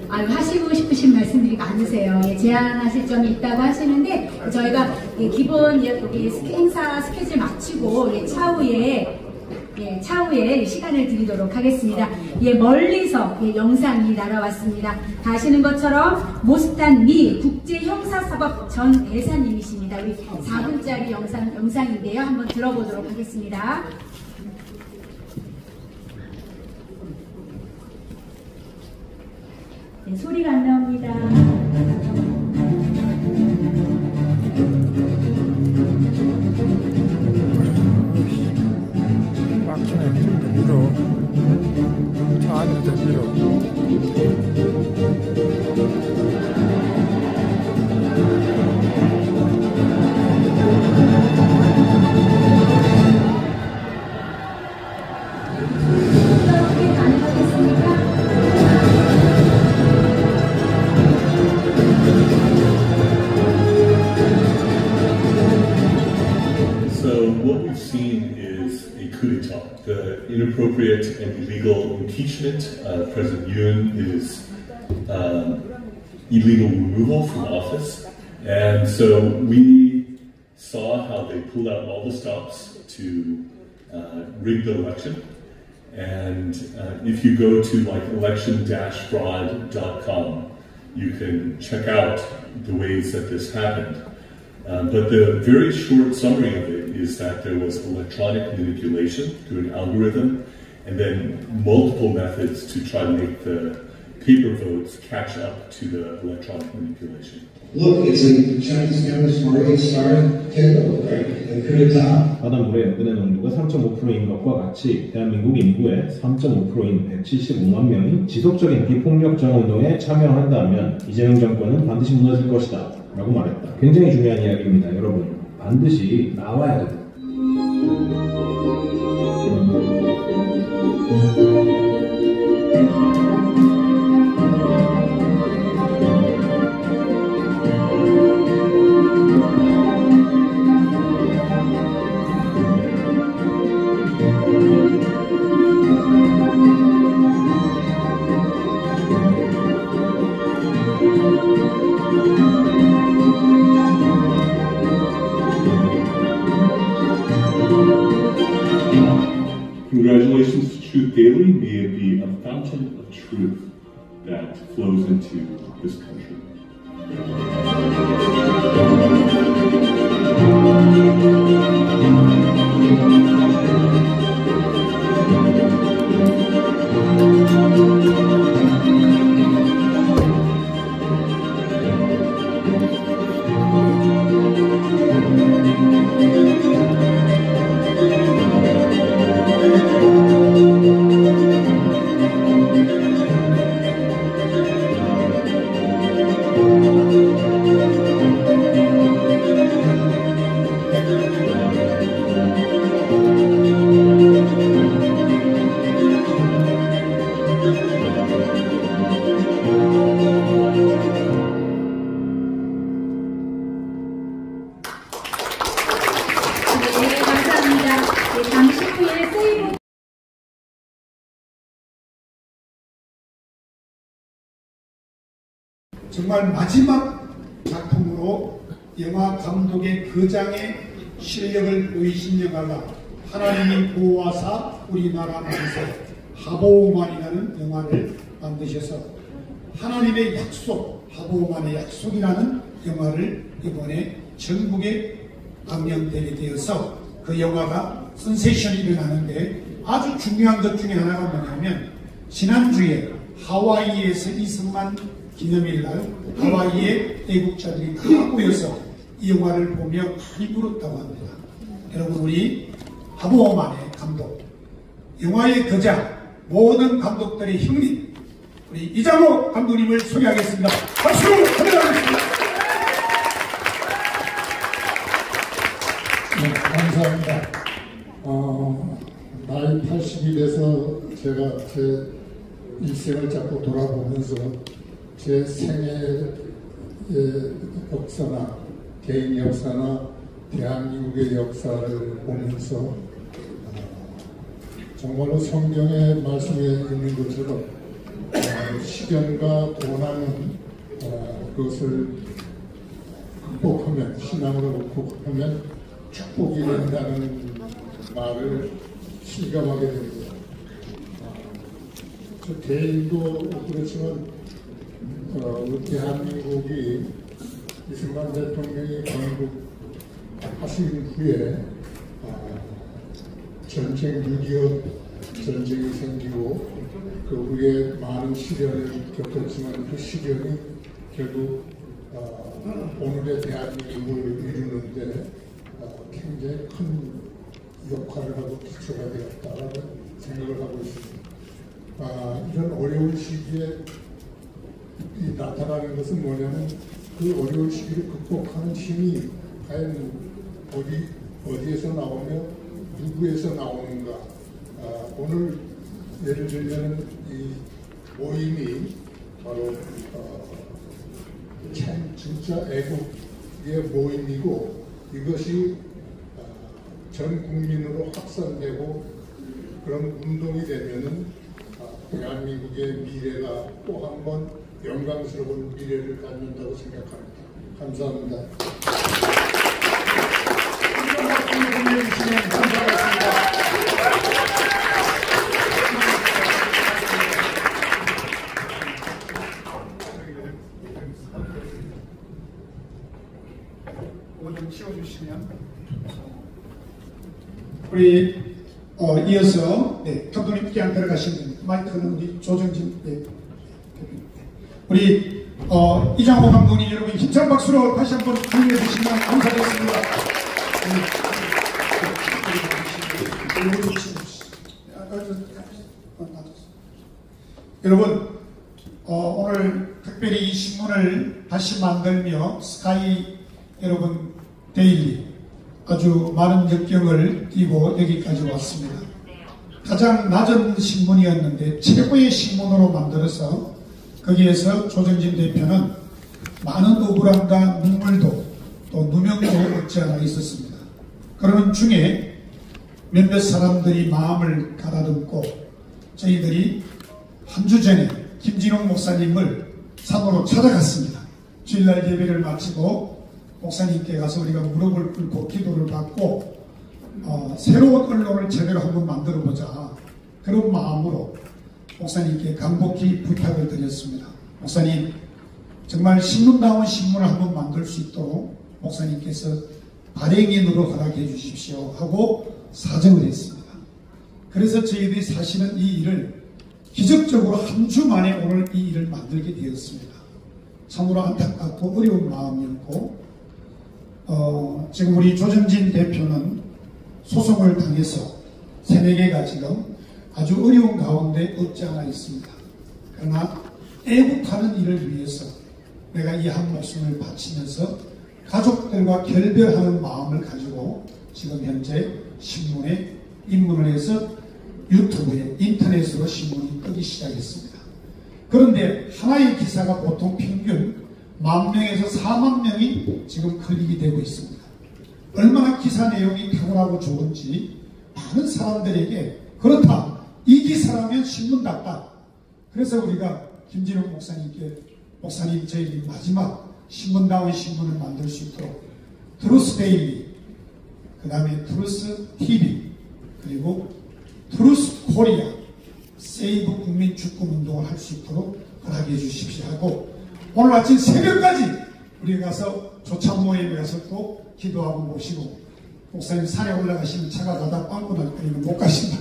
Speaker 2: 하시고 싶으신 말씀들이 많으세요. 제안하실 점이 있다고 하시는데 저희가 기본 여기 행사 스케줄 마치고 차후에 시간을 드리도록 하겠습니다. 멀리서 영상이 날아왔습니다. 다 아시는 것처럼 모스탄 미 국제형사사법 전 대사님이십니다. 우리 4분짜리 영상인데요. 한번 들어보도록 하겠습니다. 소리가 안 나옵니다.
Speaker 9: 막히네. 밀어. 저 안에다 밀어.
Speaker 10: inappropriate and illegal impeachment. President Yoon is illegal removal from office. And so we saw how they pulled out all the stops to rig the election. And if you go to like election-fraud.com, you can check out the ways that this happened. But the very short summary of it is that there was electronic manipulation through an algorithm, and then multiple methods to try to make the paper votes catch up to the electronic manipulation.
Speaker 11: Look, it's a Chinese famous market star table, right? The coup d'etat.
Speaker 12: 바닷물의 연근의 농도가 3.5%인 것과 같이 대한민국 인구의 3.5%인 175만 명이 지속적인 비폭력적 운동에 참여한다면 이재명 정권은 반드시 무너질 것이다 라고 말했다. 굉장히 중요한 이야기입니다. 여러분 반드시 나와야 됩니다.
Speaker 10: Congratulations to Truth Daily. May it be a fountain of truth that flows into this country.
Speaker 13: 정말 마지막 작품으로 영화 감독의 거장의 실력을 보이신 영화가 하나님이 보호하사 우리나라 만세 하보오만이라는 영화를 만드셔서 하나님의 약속, 하보오만의 약속이라는 영화를 이번에 전국에 방영되게 되어서 그 영화가 센세이션이 일어나는데 아주 중요한 것 중에 하나가 뭐냐면 지난주에 하와이에서 이승만 기념일날 하와이의 애국자들이 다 모여서 이 영화를 보며 많이 울었다고 합니다. 여러분 우리 하보오만의 감독, 영화의 거장, 모든 감독들의 형님 우리 이장호 감독님을 소개하겠습니다. 박수로 환영하겠습니다.
Speaker 14: 네, 감사합니다. 나이 80이 돼서 제가 제 일생을 자꾸 돌아보면서 제 생애의 역사나 개인 역사나 대한민국의 역사를 보면서 정말로 성경의 말씀에 있는 것처럼 시련과 고난은 그것을 극복하면 신앙으로 극복하면 축복이 된다는 말을 실감하게 됩니다. 저 개인도 그렇지만 대한민국이 이승만 대통령이 건국하신 후에 전쟁 6.25 전쟁이 생기고 그 후에 많은 시련을 겪었지만 그 시련이 결국 오늘의 대한민국을 이루는데 굉장히 큰 역할을 하고 기초가 되었다라고 생각을 하고 있습니다. 이런 어려운 시기에 나타나는 것은 뭐냐면 그 어려운 시기를 극복하는 힘이 과연 어디에서 나오며 누구에서 나오는가. 오늘 예를 들면 이 모임이 바로 참 진짜 애국의 모임이고 이것이 전 국민으로 확산되고 그런 운동이 되면은 대한민국의 미래가 또 한 번 영광스러운 미래를 갖는다고 생각합니다. 감사합니다.
Speaker 13: 좀 치워주시면 우리 이어서 감독님께 안 들어가시면 됩니다. 마이크는 우리 조정진 우리 이장호 감독님 여러분 힘찬 박수로 다시 한번 주문해 주시면 감사하겠습니다. 여러분 오늘 특별히 이 신문을 다시 만들며 스카이 여러분 데일리 아주 많은 역경을 띄고 여기까지 왔습니다. 가장 낮은 신문이었는데 최고의 신문으로 만들어서 거기에서 조정진 대표는 많은 억울함과 눈물도 또 누명도 없지 않아 있었습니다. 그러는 중에 몇몇 사람들이 마음을 가다듬고 저희들이 한 주 전에 김진홍 목사님을 산으로 찾아갔습니다. 주일날 예배를 마치고 목사님께 가서 우리가 무릎을 꿇고 기도를 받고 새로운 언론을 제대로 한번 만들어보자. 그런 마음으로 목사님께 간곡히 부탁을 드렸습니다. 목사님, 정말 신문다운 신문을 한번 만들 수 있도록 목사님께서 발행인으로 허락해 주십시오 하고 사정을 했습니다. 그래서 저희들이 사실은 이 일을 기적적으로 한 주 만에 오늘 이 일을 만들게 되었습니다. 참으로 안타깝고 어려운 마음이었고 지금 우리 조정진 대표는 소송을 당해서 3-4개가 지금 아주 어려운 가운데 없지 않아 있습니다. 그러나 애국하는 일을 위해서 내가 이 한 목숨을 바치면서 가족들과 결별하는 마음을 가지고 지금 현재 신문에 입문을 해서 유튜브에 인터넷으로 신문이 뜨기 시작했습니다. 그런데 하나의 기사가 보통 평균 10,000명에서 40,000명이 지금 클릭이 되고 있습니다. 얼마나 기사 내용이 탁월하고 좋은지 많은 사람들에게 그렇다, 이 기사라면 신문답다. 그래서 우리가 김진욱 목사님께 목사님 저희 마지막 신문다운 신문을 만들 수 있도록 트루스 데일리, 그 다음에 트루스 TV, 그리고 트루스 코리아 세이브 국민 축구 운동을 할 수 있도록 허락해 주십시오 하고 오늘 아침 새벽까지 우리가 가서 조찬 모임에 가서 또 기도하고 모시고 목사님 산에 올라가시면 차가 가다 빵꾸 날 거니까 못 가신다.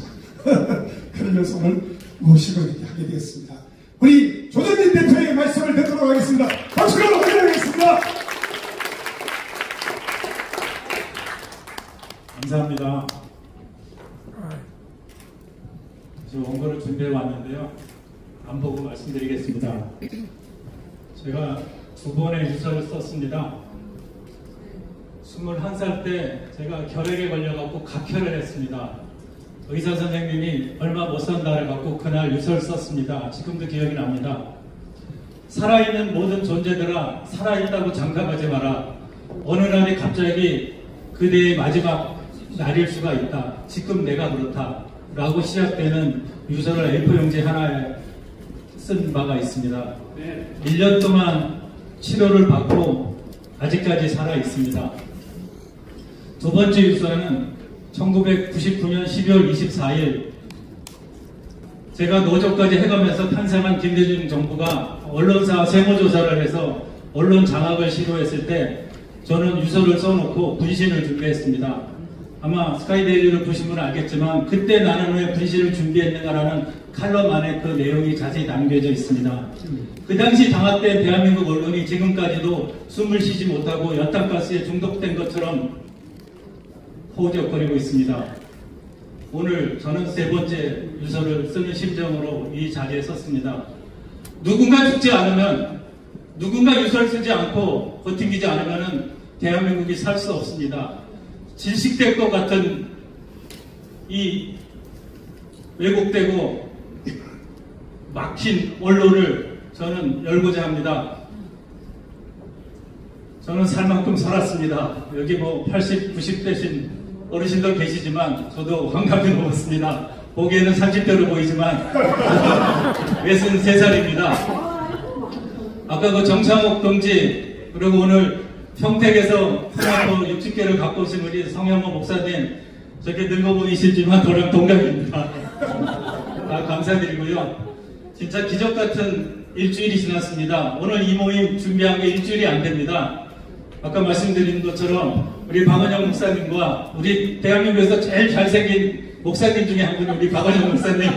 Speaker 13: 그러면서 오늘 모시고 이렇게 하게 되었습니다. 우리 조정진 대표의 말씀을 듣도록 하겠습니다. 박수로 환영하겠습니다.
Speaker 15: 감사합니다. 저 원고를 준비해 왔는데요. 안 보고 말씀드리겠습니다. 제가 2번의 유서를 썼습니다. 21살 때 제가 결핵에 걸려갖고 각혈을 했습니다. 의사 선생님이 얼마 못 산다 해갖고 그날 유서를 썼습니다. 지금도 기억이 납니다. 살아있는 모든 존재들아, 살아있다고 장담하지 마라. 어느 날이 갑자기 그대의 마지막 날일 수가 있다. 지금 내가 그렇다. 라고 시작되는 유서를 A4 용지 하나에 쓴 바가 있습니다. 1년 동안 치료를 받고 아직까지 살아 있습니다. 2번째 유서는 1999년 12월 24일 제가 노조까지 해가면서 탄생한 김대중 정부가 언론사 세무조사를 해서 언론 장악을 시도했을 때 저는 유서를 써놓고 분신을 준비했습니다. 아마 스카이데일리를 보시면 알겠지만 그때 나는 왜 분신을 준비했는가라는 칼럼 안에 그 내용이 자세히 담겨져 있습니다. 그 당시 장악된 대한민국 언론이 지금까지도 숨을 쉬지 못하고 연탄가스에 중독된 것처럼 허우적거리고 있습니다. 오늘 저는 3번째 유서를 쓰는 심정으로 이 자리에 섰습니다. 누군가 죽지 않으면, 누군가 유서를 쓰지 않고 버티지 않으면 대한민국이 살 수 없습니다. 질식될 것 같은 이 왜곡되고 막힌 언론을 저는 열고자 합니다. 저는 살 만큼 살았습니다. 여기 80, 90 되신 어르신들 계시지만 저도 환갑이 넘었습니다. 보기에는 30대로 보이지만 웨슨 3살입니다. 아까 그 정창욱 동지 그리고 오늘 평택에서 토마토 60개를 갖고 오신 우리 성현모 목사님 저렇게 늙어 보이시지만 저랑 동갑입니다. 감사드리고요. 진짜 기적 같은 일주일이 지났습니다. 오늘 이 모임 준비한 게 일주일이 안 됩니다. 아까 말씀드린 것처럼 우리 박원영 목사님과 우리 대한민국에서 제일 잘생긴 목사님 중에 한 분이 우리 박원영 목사님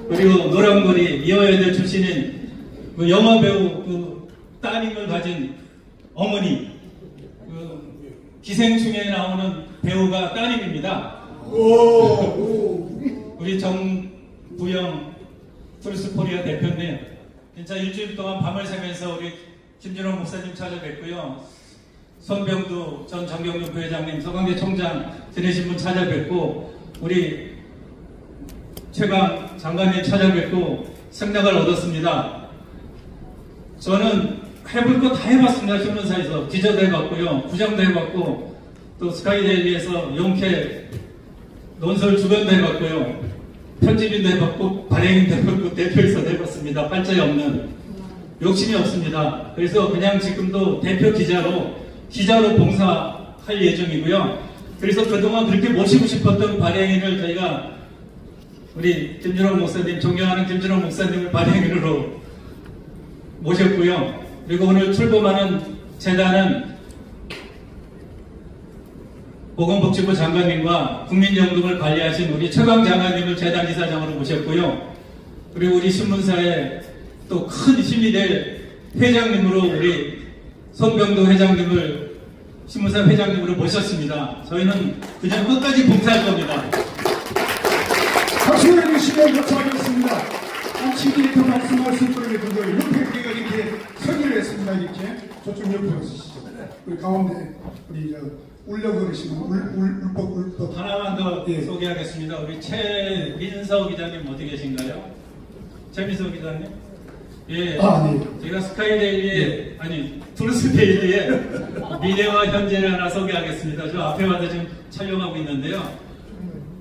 Speaker 15: 그리고 노란머리 이화여대 출신인 그 영화배우 그 따님을 가진 어머니 그 기생충에 나오는 배우가 따님입니다. 우리 정부영 트루스코리아 대표님 진짜 일주일 동안 밤을 새면서 우리 김준호 목사님 찾아뵙고요. 손병두 전 정경련 부회장님, 서강대 총장 지내신 분 찾아뵙고 우리 최강 장관님 찾아뵙고 생각을 얻었습니다. 저는 해볼 거 다 해봤습니다. 신문사에서 기자도 해봤고요. 부장도 해봤고 또 스카이데일리에서 용케 논설 주변도 해봤고요. 편집인도 해봤고 발행인도 해봤고 대표에서도 해봤습니다. 발전이 없는 욕심이 없습니다. 그래서 그냥 지금도 대표 기자로 봉사할 예정이고요. 그래서 그동안 그렇게 모시고 싶었던 발행인을 저희가 우리 김준호 목사님, 존경하는 김준호 목사님을 발행인으로 모셨고요. 그리고 오늘 출범하는 재단은 보건복지부 장관님과 국민연금을 관리하신 우리 최강 장관님을 재단 이사장으로 모셨고요. 그리고 우리 신문사에 또 큰 힘이 될 회장님으로 우리 손병도 회장님을 신문사 회장님으로 모셨습니다. 저희는 그냥 끝까지 봉사할 겁니다.
Speaker 13: 박수해 주시면 감사하겠습니다. 안치기에서 말씀하신 분에게 그걸 옆에 우리가 이렇게 서기를 했습니다. 이렇게 저쪽 옆에 서시죠. 우리 가운데 우리 저 울려거리시는 울법
Speaker 15: 하나만 더 소개하겠습니다. 우리 최민서 기자님 어디 계신가요? 최민서 기자님? 예.
Speaker 13: 네.
Speaker 15: 제가 스카이데일리에 트루스데일리에 미래와 현재를 하나 소개하겠습니다. 저 앞에 와서 지금 촬영하고 있는데요.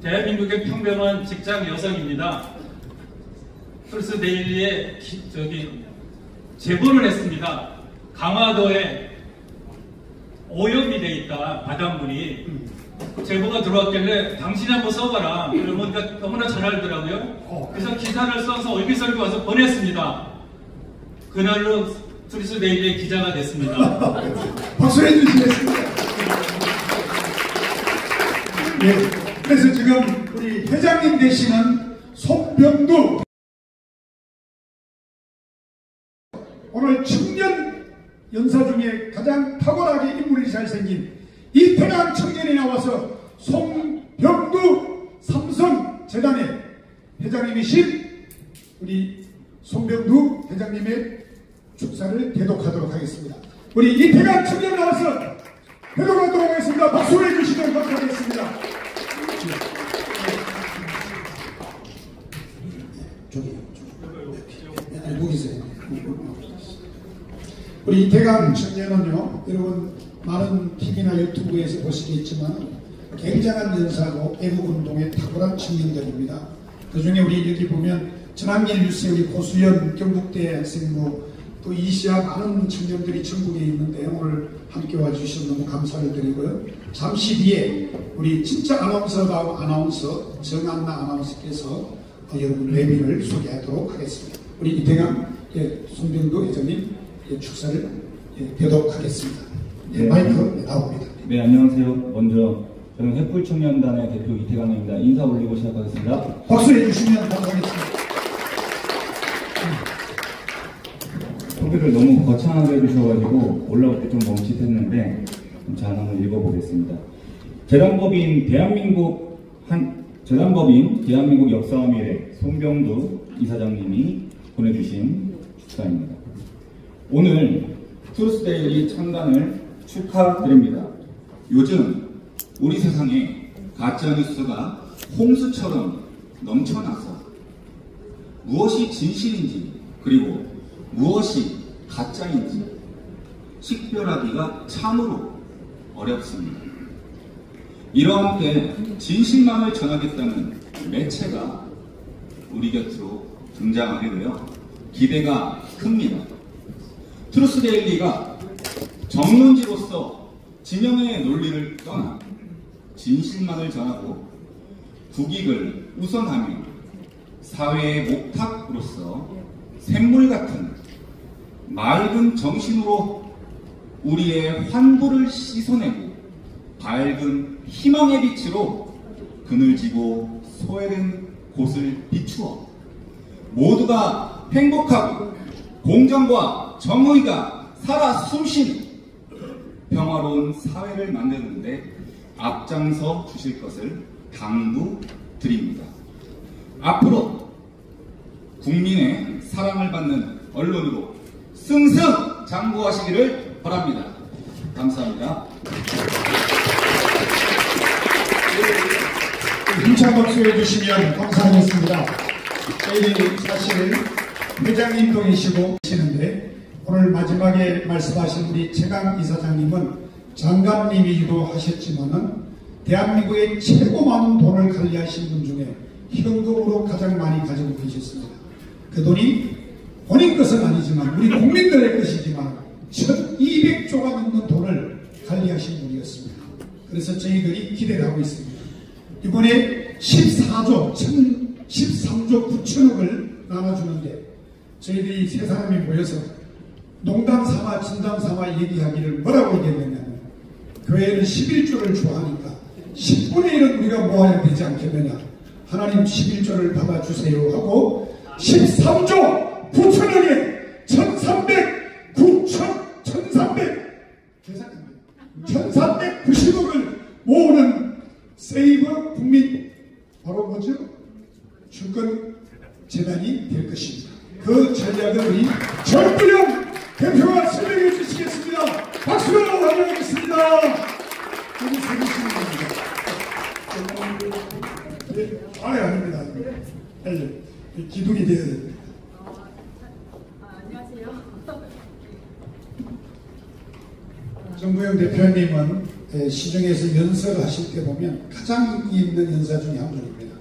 Speaker 15: 대한민국의 평범한 직장 여성입니다. 트루스데일리에 제보를 했습니다. 강화도에 오염이 돼 있다, 바닷물이. 제보가 들어왔길래 당신이 한번 써봐라. 그러니까 너무나 잘 알더라고요. 그래서 기사를 써서 얼비설비 와서 보냈습니다. 그날로 트루스데일리의 기자가 됐습니다.
Speaker 13: 박수 해주시겠습니다. 네. 그래서 지금 우리 회장님 되시는 손병두 오늘 청년 연사 중에 가장 탁월하게 인물이 잘생긴 이태강 청년이 나와서 손병두 삼성재단의 회장님이신 우리 손병두 회장님의 축사를 대독하도록 하겠습니다. 우리 이태강 청년 나와서 대독하도록 하겠습니다. 박수를 해주시면 감사하겠습니다. 보기세요. 우리 이태강 청년은요, 여러분 많은 TV나 유튜브에서 보시겠지만 굉장한 연사고 애국운동에 탁월한 청년들입니다. 그 중에 우리 여기 보면 전학년 뉴스에 우리 고수연 경북대 학생부 또 이시아 많은 청년들이 전국에 있는데 오늘 함께 와주셔서 너무 감사를 드리고요. 잠시 뒤에 우리 진짜 아나운서다운 아나운서 정한나 아나운서께서 여러분 레비를 소개하도록 하겠습니다. 우리 이태강 손병두 회장님 축사를 대독하겠습니다. 마이크 나옵니다.
Speaker 16: 네, 안녕하세요. 먼저 저는 횃불청년단의 대표 이태강입니다. 인사 올리고 시작하겠습니다.
Speaker 13: 박수 해주시면 감사하겠습니다.
Speaker 16: 소개를 너무 거창하게 해주셔가지고 올라올 때 좀 멈칫했는데 잘 한번 읽어보겠습니다. 재단법인 대한민국 역사와 미래 손병두 이사장님이 보내주신 축사입니다. 오늘 트루스데일리 창단을 축하드립니다. 요즘 우리 세상에 가짜뉴스가 홍수처럼 넘쳐나서 무엇이 진실인지 그리고 무엇이 가짜인지 식별하기가 참으로 어렵습니다. 이러한 때 진실만을 전하겠다는 매체가
Speaker 17: 우리 곁으로 등장하게 되어 기대가 큽니다. 트루스데일리가 정론지로서 진영의 논리를 떠나 진실만을 전하고 국익을 우선하며 사회의 목탁으로서 샘물 같은 맑은 정신으로 우리의 환부를 씻어내고 밝은 희망의 빛으로 그늘지고 소외된 곳을 비추어 모두가 행복하고 공정과 정의가 살아 숨쉬는 평화로운 사회를 만드는데 앞장서 주실 것을 당부드립니다. 앞으로 국민의 사랑을 받는 언론으로 승승장구하시기를 바랍니다. 감사합니다.
Speaker 13: 힘찬 박수해 주시면 감사하겠습니다. 저희들이 사실 회장님도 계시는데 오늘 마지막에 말씀하신 우리 최강 이사장님은 장관님이기도 하셨지만은 대한민국의 최고 많은 돈을 관리하신 분 중에 현금으로 가장 많이 가지고 계셨습니다. 그 돈이 본인 것은 아니지만 우리 국민들의 것이지만 1200조가 넘는 돈을 관리하신 분이었습니다. 그래서 저희들이 기대를 하고 있습니다. 이번에 13조 9천억을 나눠주는데 저희들이 세 사람이 모여서 농담 삼아 진담 삼아 얘기하기를 뭐라고 얘기했느냐면 교회는 11조를 좋아하니까 10분의 1은 우리가 모아야 되지 않겠느냐. 하나님 11조를 받아주세요 하고 13조 9천억에 1390억을 모으는 세이버 국민 바로 뭐죠? 주권 재단이 될 것입니다. 그 전략을 우리 정부영 대표가 설명해 주시겠습니다. 박수로 환영하겠습니다. 여기 세계시는 겁니다. 아닙니다. 기둥이 되어야 됩니다.
Speaker 18: 안녕하세요.
Speaker 13: 정부영 대표님은 시중에서 연설을 하실 때 보면 가장 인기 있는 연사 중에 한 분입니다.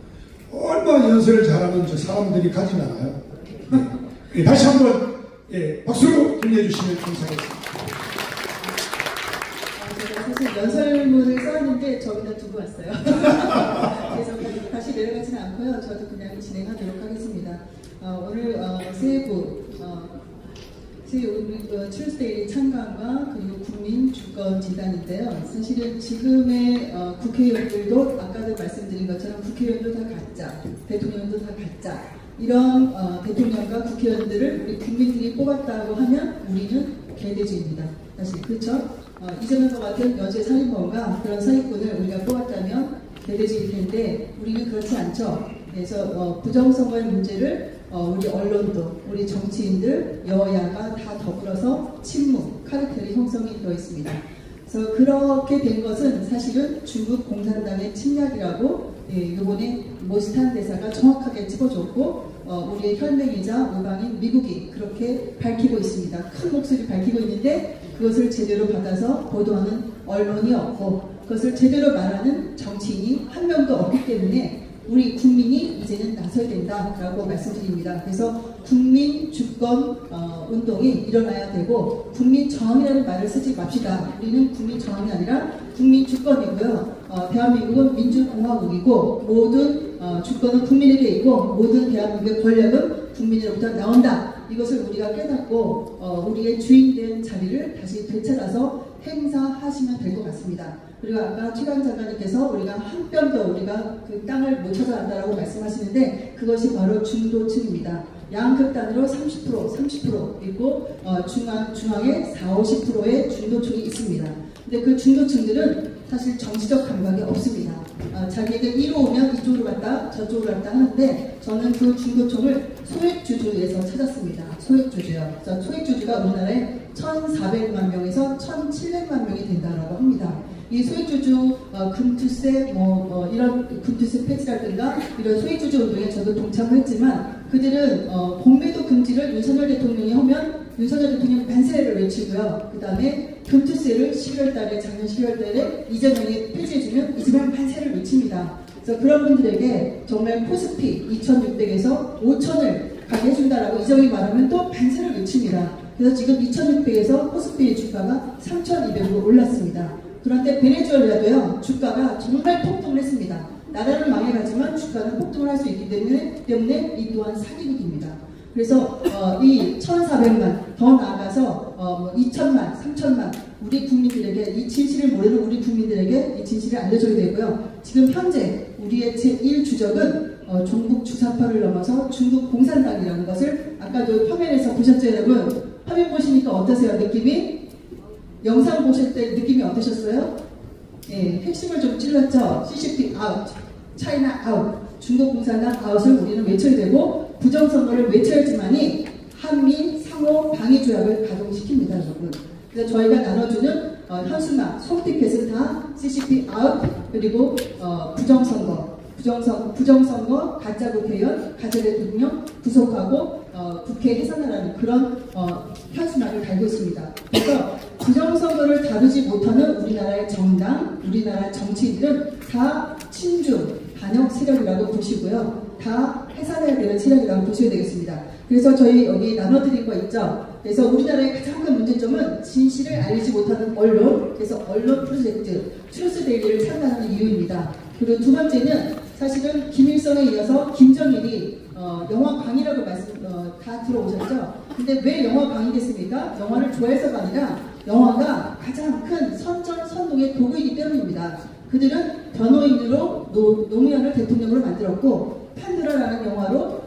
Speaker 13: 얼마나 연설을 잘하는 저 사람들이 가진 않아요. 네, 다시 한번 박수로 들려주시면 감사하겠습니다.
Speaker 18: 제가 사실 연설문을 써왔는데 저기다 두고 왔어요. 그래서 다시 내려가지는 않고요. 저도 그냥 진행하도록 하겠습니다. 오늘 세부 트루스데일리 창간과 그리고 국민주권재단인데요. 사실은 지금의 국회의원들도 아까도 말씀드린 것처럼 국회의원도 다 가짜, 대통령도 다 가짜. 이런 대통령과 국회의원들을 우리 국민들이 뽑았다고 하면 우리는 개돼지입니다. 사실 그렇죠? 이재명과 같은 여제 살인범과 그런 사기꾼을 우리가 뽑았다면 개돼지일 텐데 우리는 그렇지 않죠. 그래서 부정선거의 문제를 우리 언론도 우리 정치인들 여야가 다 더불어서 침묵, 카르텔이 형성이 되어 있습니다. 그래서 그렇게 된 것은 사실은 중국 공산당의 침략이라고 이번에 모스탄 대사가 정확하게 짚어줬고 우리의 혈맹이자 우방인 미국이 그렇게 밝히고 있습니다. 큰 목소리 밝히고 있는데 그것을 제대로 받아서 보도하는 언론이 없고 그것을 제대로 말하는 정치인이 한 명도 없기 때문에 우리 국민이 이제는 나서야 된다라고 말씀드립니다. 그래서 국민 주권 운동이 일어나야 되고 국민 저항이라는 말을 쓰지 맙시다. 우리는 국민 저항이 아니라 국민 주권이고요. 대한민국은 민주공화국이고 모든 주권은 국민에게 있고 모든 대한민국의 권력은 국민으로부터 나온다. 이것을 우리가 깨닫고 우리의 주인된 자리를 다시 되찾아서 행사하시면 될 것 같습니다. 그리고 아까 최강 장관님께서 우리가 한 뼘도 우리가 그 땅을 못 찾아간다라고 말씀하시는데 그것이 바로 중도층입니다. 양극단으로 30% 있고 중앙에 40~50%의 중도층이 있습니다. 근데 그 중도층들은 사실 정치적 감각이 없습니다. 자기에게 이로 오면 이쪽으로 갔다 저쪽으로 갔다 하는데 저는 그 중도층을 소액주주에서 찾았습니다. 소액주주요. 소액주주가 우리나라에 1,400만 명에서 1,700만 명이 된다라고 합니다. 이 소액주주 금투세 이런 금투세 폐지라든가 이런 소액주주 운동에 저도 동참했지만 그들은 공매도 금지를 윤석열 대통령이 하면 윤석열 대통령 반세를 외치고요. 그 다음에 금투세를 작년 12월 달에 이재명이 폐지해주면 이재명 반세를 외칩니다. 그래서 그런 분들에게 정말 코스피 2,600에서 5,000을 가게 해준다라고 이정희 말하면 또 반세를 외칩니다. 그래서 지금 2,600에서 코스피의 주가가 3,200으로 올랐습니다. 그런데 베네수엘라도요, 주가가 정말 폭등을 했습니다. 나라는 망해가지만 주가는 폭등을 할 수 있기 때문에 이 또한 사기극입니다. 그래서 이 1,400만 더 나아가서 2,000만, 3,000만 우리 국민들에게 이 진실을 모르는 우리 국민들에게 이 진실을 알려줘야 되고요. 지금 현재 우리의 제1주적은 종북 주사파를 넘어서 중국 공산당이라는 것을 아까도 화면에서 보셨죠, 여러분? 화면 보시니까 어떠세요? 느낌이? 영상 보실 때 느낌이 어떠셨어요? 예, 핵심을 좀 찔렀죠? CCP 아웃, 차이나 아웃, 중국 공산당 아웃을 우리는 외쳐야 되고 부정선거를 외쳐야지만이 한미 상호 방위 조약을 가동시킵니다, 여러분. 그래서 저희가 나눠주는 현수막, 손티켓은 다 CCP 아웃, 그리고 부정선거, 가짜 국회의원, 가짜 대통령 구속하고 국회 해산하라는 그런 현수막을 달고 있습니다. 그래서 부정선거를 다루지 못하는 우리나라의 정당, 우리나라 정치인들은 다 친중, 반역 세력이라고 보시고요. 다 해산해야 되는 세력이라고 보셔야 되겠습니다. 그래서 저희 여기 나눠드린 거 있죠. 그래서 우리나라의 가장 큰 문제점은 진실을 알리지 못하는 언론, 그래서 언론 프로젝트, 트루스데일리를 창단하는 이유입니다. 그리고 두 번째는 사실은 김일성에 이어서 김정일이 영화광이라고 다 들어오셨죠? 근데 왜 영화광이 됐습니까? 영화를 좋아해서가 아니라 영화가 가장 큰 선동의 도구이기 때문입니다. 그들은 변호인으로 노무현을 대통령으로 만들었고 판도라라는 영화로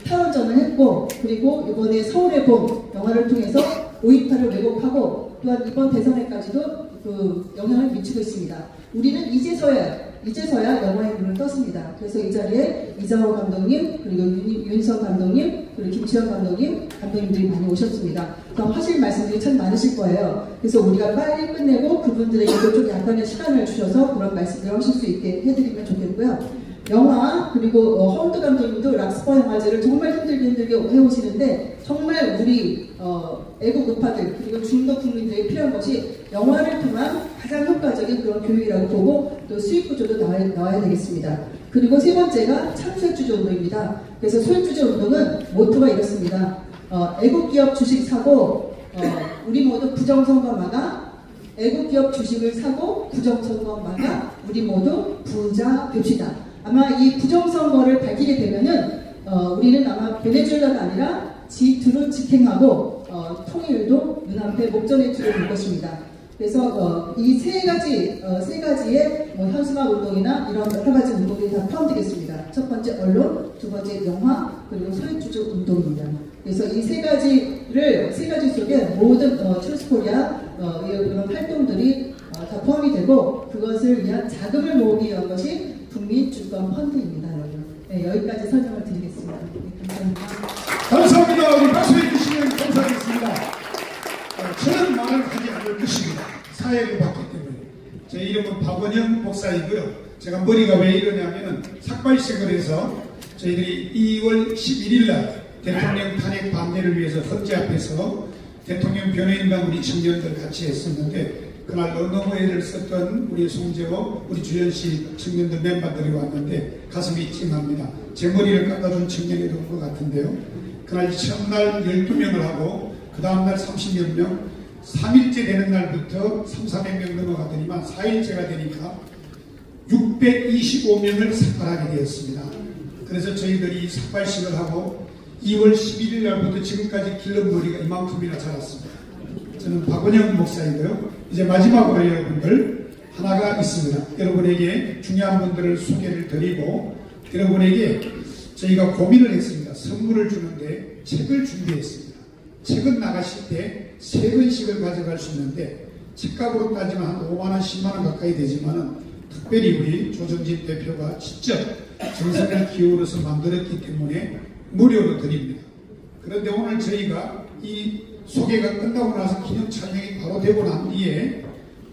Speaker 18: 탈원전을 했고 그리고 이번에 서울의 봄 영화를 통해서 5.18을 왜곡하고 또한 이번 대선에까지도 그 영향을 미치고 있습니다. 우리는 이제서야 영화의 눈을 떴습니다. 그래서 이 자리에 이장호 감독님, 그리고 윤성 감독님, 그리고 김치현 감독님들이 많이 오셨습니다. 그럼 하실 말씀들이 참 많으실 거예요. 그래서 우리가 빨리 끝내고 그분들에게도 좀 약간의 시간을 주셔서 그런 말씀을 하실 수 있게 해드리면 좋겠고요. 영화 그리고 허운드 감독님도 락스퍼 영화제를 정말 힘들게 해오시는데 정말 우리 애국 우파들 그리고 중도 국민들에게 필요한 것이 영화를 통한 가장 효과적인 그런 교육이라고 보고 또 수익 구조도 나와야 되겠습니다. 그리고 세 번째가 참소액주주 운동입니다. 그래서 소액주주 운동은 모토가 이렇습니다. 애국기업 주식 사고 우리 모두 부정선거 막아 애국기업 주식을 사고 부정선거 막아 우리 모두 부자 됩시다. 아마 이 부정선거를 밝히게 되면은 우리는 아마 베네수엘라가 아니라 G2로 직행하고 통일도 눈앞에 목전에 두고 올 것입니다. 그래서 이 세 가지의 현수막 운동이나 이런 여러 가지 운동들이 다 포함되겠습니다. 첫 번째 언론, 두 번째 영화, 그리고 소액주주 운동입니다. 그래서 이 세 가지 속에 모든 트루스코리아 이런 활동들이 다 포함이 되고 그것을 위한 자금을 모으기 위한 것이 국민주권 펀드입니다, 여러분. 네, 여기까지 설명을 드리겠습니다. 네, 감사합니다.
Speaker 13: 감사합니다. 우리 박수해 주시면 감사하겠습니다. 저는 말을 하지 않을 것입니다. 사회를 봤기 때문에. 제 이름은 박원영 목사이고요. 제가 머리가 왜 이러냐면은 삭발식을 해서 저희들이 2월 11일 날 대통령 탄핵 반대를 위해서 헌재 앞에서 대통령 변호인단 우리 청년들 같이 했었는데 그날 너너무애를 썼던 우리 송재호, 우리 주연씨 청년들 멤버들이 왔는데 가슴이 찡합니다. 제 머리를 깎아준 청년이 온 것 같은데요. 그날 첫날 12명을 하고 그 다음날 30몇 명, 3일째 되는 날부터 300명 넘어가더니만 4일째가 되니까 625명을 삭발하게 되었습니다. 그래서 저희들이 삭발식을 하고 2월 11일 날부터 지금까지 길른 머리가 이만큼이나 자랐습니다. 저는 박원영 목사이고요. 이제 마지막으로 여러분들 하나가 있습니다. 여러분에게 중요한 분들을 소개를 드리고 여러분에게 저희가 고민을 했습니다. 선물을 주는데 책을 준비했습니다. 책은 나가실 때 3권씩을 가져갈 수 있는데 책값으로 따지면 한 5만원, 10만원 가까이 되지만은 특별히 우리 조정진 대표가 직접 정성을 기울여서 만들었기 때문에 무료로 드립니다. 그런데 오늘 저희가 이 소개가 끝나고 나서 기념 촬영이 바로 되고 난 뒤에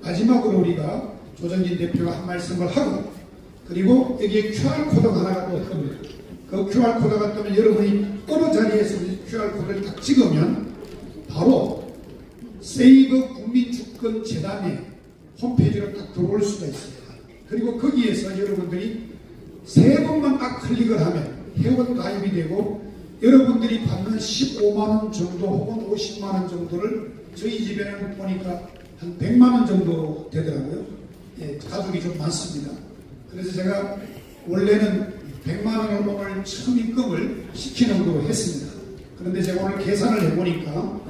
Speaker 13: 마지막으로 우리가 조정진 대표가 한 말씀을 하고 그리고 여기에 QR코드가 하나가 또 뜹니다. 그 QR코드가 뜨면 여러분이 어느 자리에서 QR코드를 딱 찍으면 바로 세이브 국민주권재단의 홈페이지로 딱 들어올 수가 있습니다. 그리고 거기에서 여러분들이 3번만 딱 클릭을 하면 회원 가입이 되고 여러분들이 받는 15만원 정도 혹은 50만원 정도를 저희 집에는 보니까 한 100만원 정도 되더라고요. 예, 가족이 좀 많습니다. 그래서 제가 원래는 100만원을 오늘 처음 입금을 시키는 걸로 했습니다. 그런데 제가 오늘 계산을 해보니까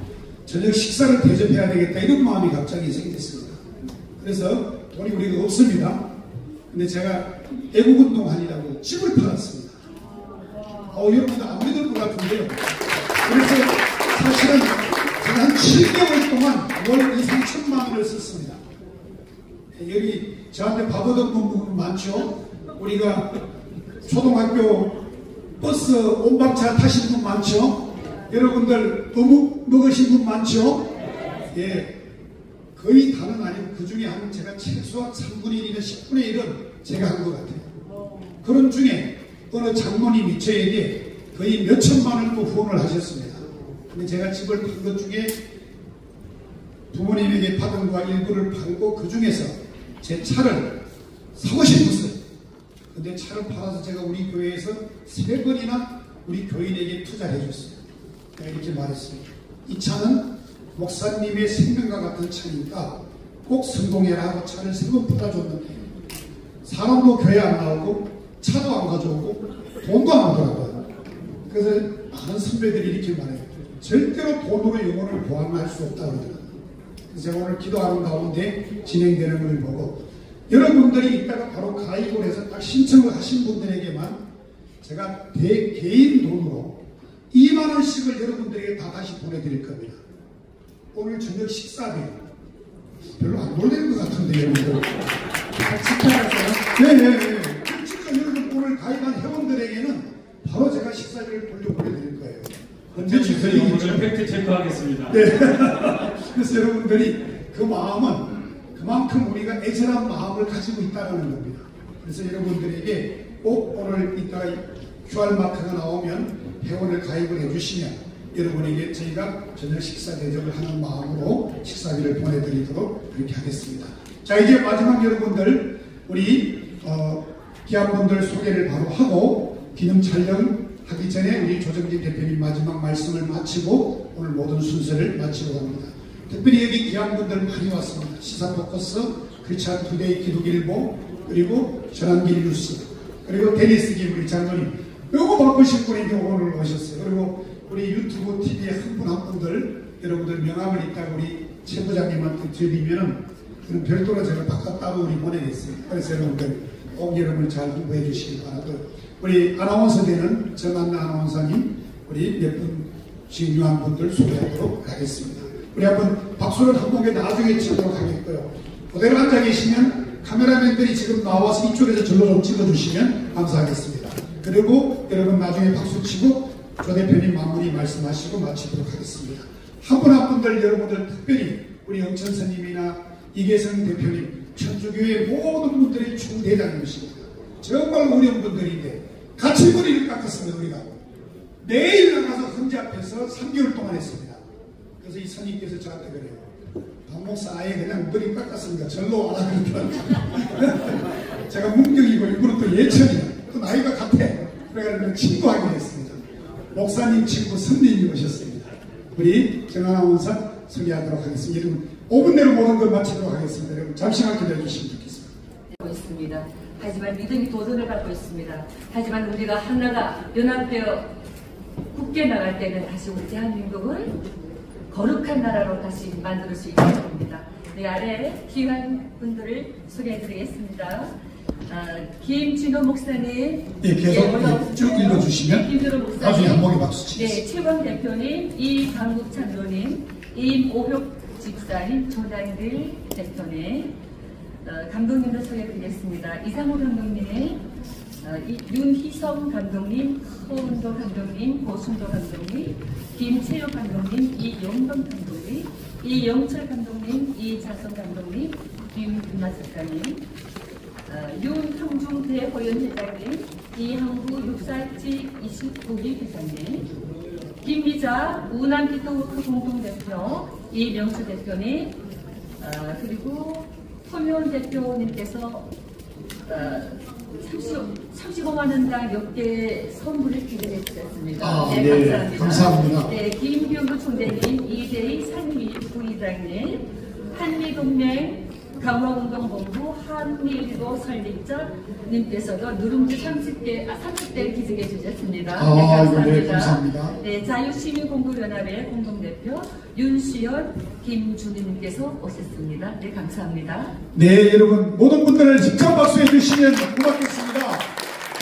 Speaker 13: 저녁 식사를 대접해야 되겠다 이런 마음이 갑자기 생겼습니다. 그래서 돈이 우리가 없습니다. 근데 제가 애국운동하니라고 집을 팔았습니다. 여러분들 안 믿을 것 같은데요. 그래서 사실은 제가 한 7개월 동안 월 2, 3천만 원을 썼습니다. 여기 저한테 밥 얻은 분 많죠? 우리가 초등학교 버스 온박차 타신 분 많죠? 여러분들 어묵 먹으신 분 많죠? 예. 거의 다는 아니고 그 중에 한 제가 최소한 3분의 1이나 10분의 1은 제가 한 것 같아요. 그런 중에 어느 장모님이 저에게 거의 몇 천만 원을 또 후원을 하셨습니다. 근데 제가 집을 판 것 중에 부모님에게 받은 거 일부를 팔고 그 중에서 제 차를 사고 싶었어요. 근데 차를 팔아서 제가 우리 교회에서 3번이나 우리 교인에게 투자해 줬어요. 내가 이렇게 말했습니다. 이 차는 목사님의 생명과 같은 차니까 꼭 성공해라 하고 차를 3번 팔아줬는데 사람도 교회 안 나오고 차도 안 가져오고 돈도 안 오더라고요. 그래서 많은 선배들이 이렇게 말해요. 절대로 돈으로 영혼을 보완할 수 없다고 그러더라고요. 그래서 제가 오늘 기도하는 가운데 진행되는 걸 보고 여러분들이 이따가 바로 가입을 해서 딱 신청을 하신 분들에게만 제가 개인 돈으로 2만 원씩을 여러분들에게 다 다시 보내드릴 겁니다. 오늘 저녁 식사비 별로 안 놀라는 것 같은데 여러분들. 네네네. 진짜 여러분 오늘 가입한 회원들에게는 바로 제가 식사비를 돌려보내드릴 거예요.
Speaker 15: 언제쯤 오늘 팩트 체크하겠습니다.
Speaker 13: 네. 그래서 여러분들이 그 마음은 그만큼 우리가 애절한 마음을 가지고 있다는 겁니다. 그래서 여러분들에게 꼭 오늘 이따 QR마크가 나오면 회원을 가입을 해주시면 여러분에게 저희가 저녁 식사 대접을 하는 마음으로 식사비를 보내드리도록 그렇게 하겠습니다. 자, 이제 마지막 여러분들 우리 귀한 분들 소개를 바로 하고 기념 촬영하기 전에 우리 조정진 대표님 마지막 말씀을 마치고 오늘 모든 순서를 마치고 갑니다. 특별히 여기 귀한 분들 많이 왔습니다. 시사포커스, 크리스찬 투데이 기독일보, 그리고 전환길 뉴스, 그리고 데니스 김 우리 장로님, 요거 바쁘신 분이 오늘 오셨어요. 그리고 우리 유튜브 TV에 한 분 한 분들 여러분들 명함을 있다고 우리 최 부장님한테 드리면은 그럼 별도로 제가 바깥 따로 우리 보내겠습니다. 그래서 여러분들 꼭 여러분을 잘 홍보해 주시기 바라고 우리 아나운서되는 정한나 아나운서님 우리 몇 분 중요한 분들 소개하도록 하겠습니다. 우리 한번 박수를 한 곡에 나중에 치도록 하겠고요. 그대로 앉아 계시면 카메라맨들이 지금 나와서 이쪽에서 절로 좀 찍어주시면 감사하겠습니다. 그리고 여러분 나중에 박수 치고 조 대표님 마무리 말씀하시고 마치도록 하겠습니다. 한 분 한 분들 여러분들 특별히 우리 영천스님이나 이계성 대표님 천주교회 모든 분들이 총대장님이십니다. 정말 어려운 분들인데 같이 머리를 깎았습니다. 우리가 매일 나가서 헌재 앞에서 3개월 동안 했습니다. 그래서 이 선임께서 저한테 그래요. 박 목사 아예 그냥 머리 깎았습니다. 절로 와라 그러더라고요. 제가 문경이고 이분은 또 예천이야. 또 나이가 같아. 그래가지고 친구하게 했습니다. 목사님 친구 선생님이 오셨습니다. 우리 정아나운서 소개하도록 하겠습니다. 여러분 5분 내로 모든 걸 마치도록 하겠습니다. 여러분 잠시만 기다려주시면 좋겠습니다.
Speaker 19: 있습니다. 하지만 믿음이 도전을 받고 있습니다. 하지만 우리가 하나가 연합되어 굳게 나갈 때는 다시 우리 대한민국을 거룩한 나라로 다시 만들 수 있게 됩니다. 네, 아래 귀한 분들을 소개해드리겠습니다. 김진호 목사님,
Speaker 13: 예, 계속 쭉 읽어주시면 나중에 한 목에 박수 치겠습니다.
Speaker 19: 네, 최광 대표님, 이강국 장로님, 임오혁 집사님, 조단길 대표님, 감독님도 소개해드리겠습니다. 이상호 감독님, 윤희성 감독님, 호은도 감독님, 고순도 감독님, 김채영 감독님, 이용범 감독님, 이영철 감독님, 이자성 감독님, 김윤마 작가님, 윤형중 대호연 회장님, 이항구 육사지 29기 회장님, 김미자 우남기도워크 공동대표 이명수 대표님, 그리고 손효원 대표님께서 35만 원당 역대 선물을 기대해 주셨습니다.
Speaker 13: 네, 감사합니다.
Speaker 19: 네, 김병구 총재님, 이대희 상임 부의장님, 한미동맹 강화운동본부 한미일보 설립자님께서도 누룽지 30대 기증해 주셨습니다. 네, 감사합니다.
Speaker 13: 네, 감사합니다.
Speaker 19: 네, 자유시민공부연합의 공동대표 윤수연, 김준희님께서 오셨습니다. 네, 감사합니다.
Speaker 13: 네, 여러분 모든 분들을 직접 박수해 주시면 고맙겠습니다.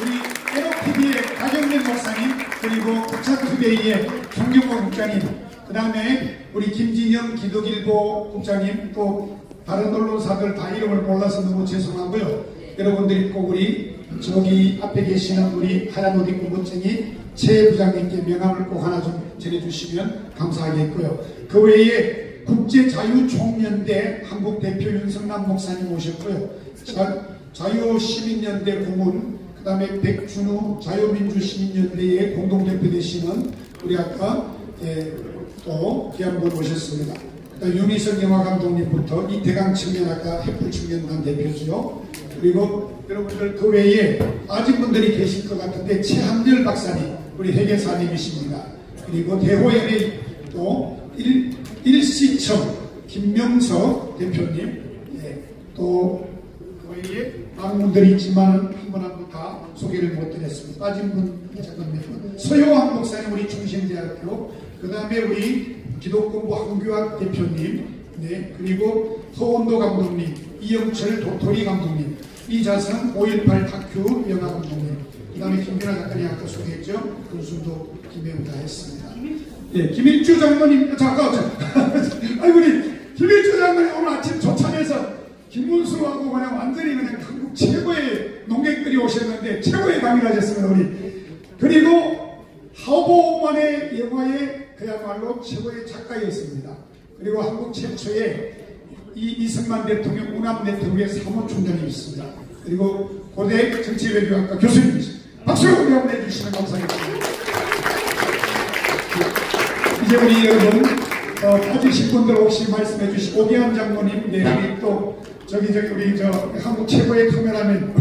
Speaker 13: 우리 에너TV의 박영민 목사님, 그리고 국차투데이의 정경호 국장님, 그 다음에 우리 김진영 기독일보 국장님, 또 다른 언론사들 다 이름을 몰라서 너무 죄송하고요. 여러분들이 꼭 우리 저기 앞에 계시는 우리 하얀 옷 입고 멋쟁이 최 부장님께 명함을 꼭 하나 좀 전해주시면 감사하겠고요. 그 외에 국제자유총연대 한국대표 윤성남 목사님 오셨고요. 자유시민연대 고문, 그 다음에 백준우 자유민주시민연대의 공동대표 되시는 우리 아까 또 귀한 분 오셨습니다. 윤희석 영화감독님부터 이태강 청년학과 햇불청년단 대표죠. 그리고 여러분들 그 외에 아직 분들이 계실 것 같은데 최한열 박사님, 우리 회계사님이십니다. 그리고 대호연의 또 일시청 김명석 대표님, 또 그 외에 많은 분들이 있지만 한 분 한 분 다 소개를 못 드렸습니다. 빠진 분 잠깐만요. 서효환 목사님, 우리 중심대학교, 그 다음에 우리 기독공부 한교학 대표님, 네, 그리고 서원도 감독님, 이영철 도토리 감독님, 이자성 5.18 다큐 영화 감독님, 그 다음에 김민아 작가님 아까 소개했죠. 그 순도 김혜우 다 했습니다. 예, 김일주 장로님, 아니 우리 김일주 장로님 오늘 아침 조찬에서 김문수하고 그냥 완전히 그냥 한국 최고의 농객들이 오셨는데 최고의 강의를 하셨습니다. 우리. 그리고 하우보만의 영화에 그야말로 최고의 작가였습니다. 그리고 한국 최초의 이승만 대통령 운암 네트워크의 사무총장이었습니다. 그리고 고대 정치외교학과 교수님이십니다. 박수 한번 내주시면 감사하겠습니다. 이제 우리 여러분 빠지신 분들 혹시 말씀해 주신 오기환 장로님, 네, 우리 또 저기 우리 한국 최고의 카메라맨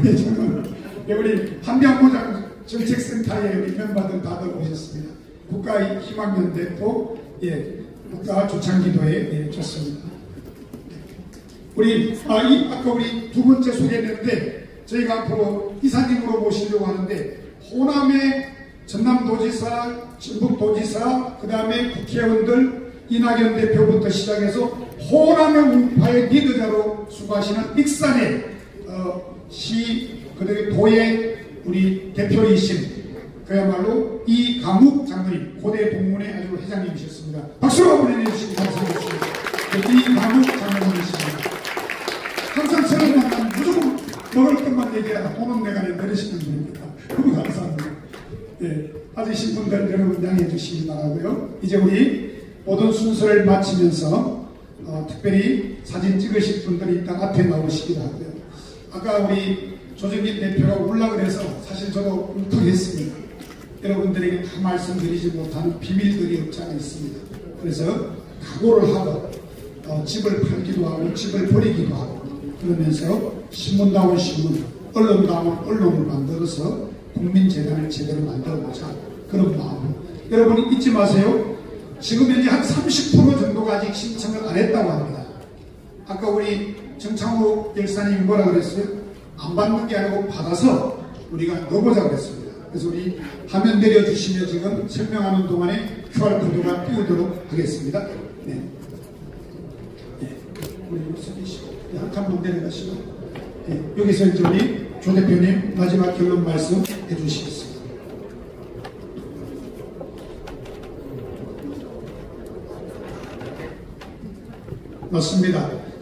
Speaker 13: 우리 한병호 정책센터의 우리 멤버들 다들 오셨습니다. 국가희망연대 또 국가 조창기도에 좋습니다. 우리 아까 우리 두 번째 소개했는데 저희가 앞으로 이사님으로 모시려고 하는데 호남의 전남도지사, 전북도지사, 그 다음에 국회의원들 이낙연 대표부터 시작해서 호남의 우파의 리더자로 수고하시는 익산의 그리고 도의 우리 대표이신 그야말로 이강욱 장로님, 고대 동문회 아주 회장님이셨습니다. 박수로 한번 해주시기 감사드립니다. 이강욱 장로님이십니다. 항상 저를 만나면 무조건 먹을 것만 얘기하다 돈은 내가 내리시는 분입니다. 너무 감사합니다. 예, 빠지신 분들 여러분 양해해 주시기 바라고요. 이제 우리 모든 순서를 마치면서 특별히 사진 찍으실 분들이 일단 앞에 나오시기도 하고요. 아까 우리 조정진 대표가 올라 그래서 사실 저도 울컥했습니다. 여러분들에게 다 말씀드리지 못하는 비밀들이 없지 않아 있습니다. 그래서 각오를 하고 집을 팔기도 하고 집을 버리기도 하고 그러면서 신문다운 신문, 언론다운 언론을 만들어서 국민재단을 제대로 만들어보자, 그런 마음으로. 여러분 잊지 마세요. 지금 현재 한 30% 정도가 아직 신청을 안 했다고 합니다. 아까 우리 정창호 열사님이 뭐라 그랬어요? 안 받는 게 아니고 받아서 우리가 넣어보자 그랬습니다. 그래서 우리 화면 내려주시면 지금 설명하는 동안에 QR코드가 띄우도록 하겠습니다. 네. 우리 서기시고 한칸만 내려가시고 여기서 이제 우리 조 대표님 마지막 결론 말씀 해주시겠습니다. 맞습니다.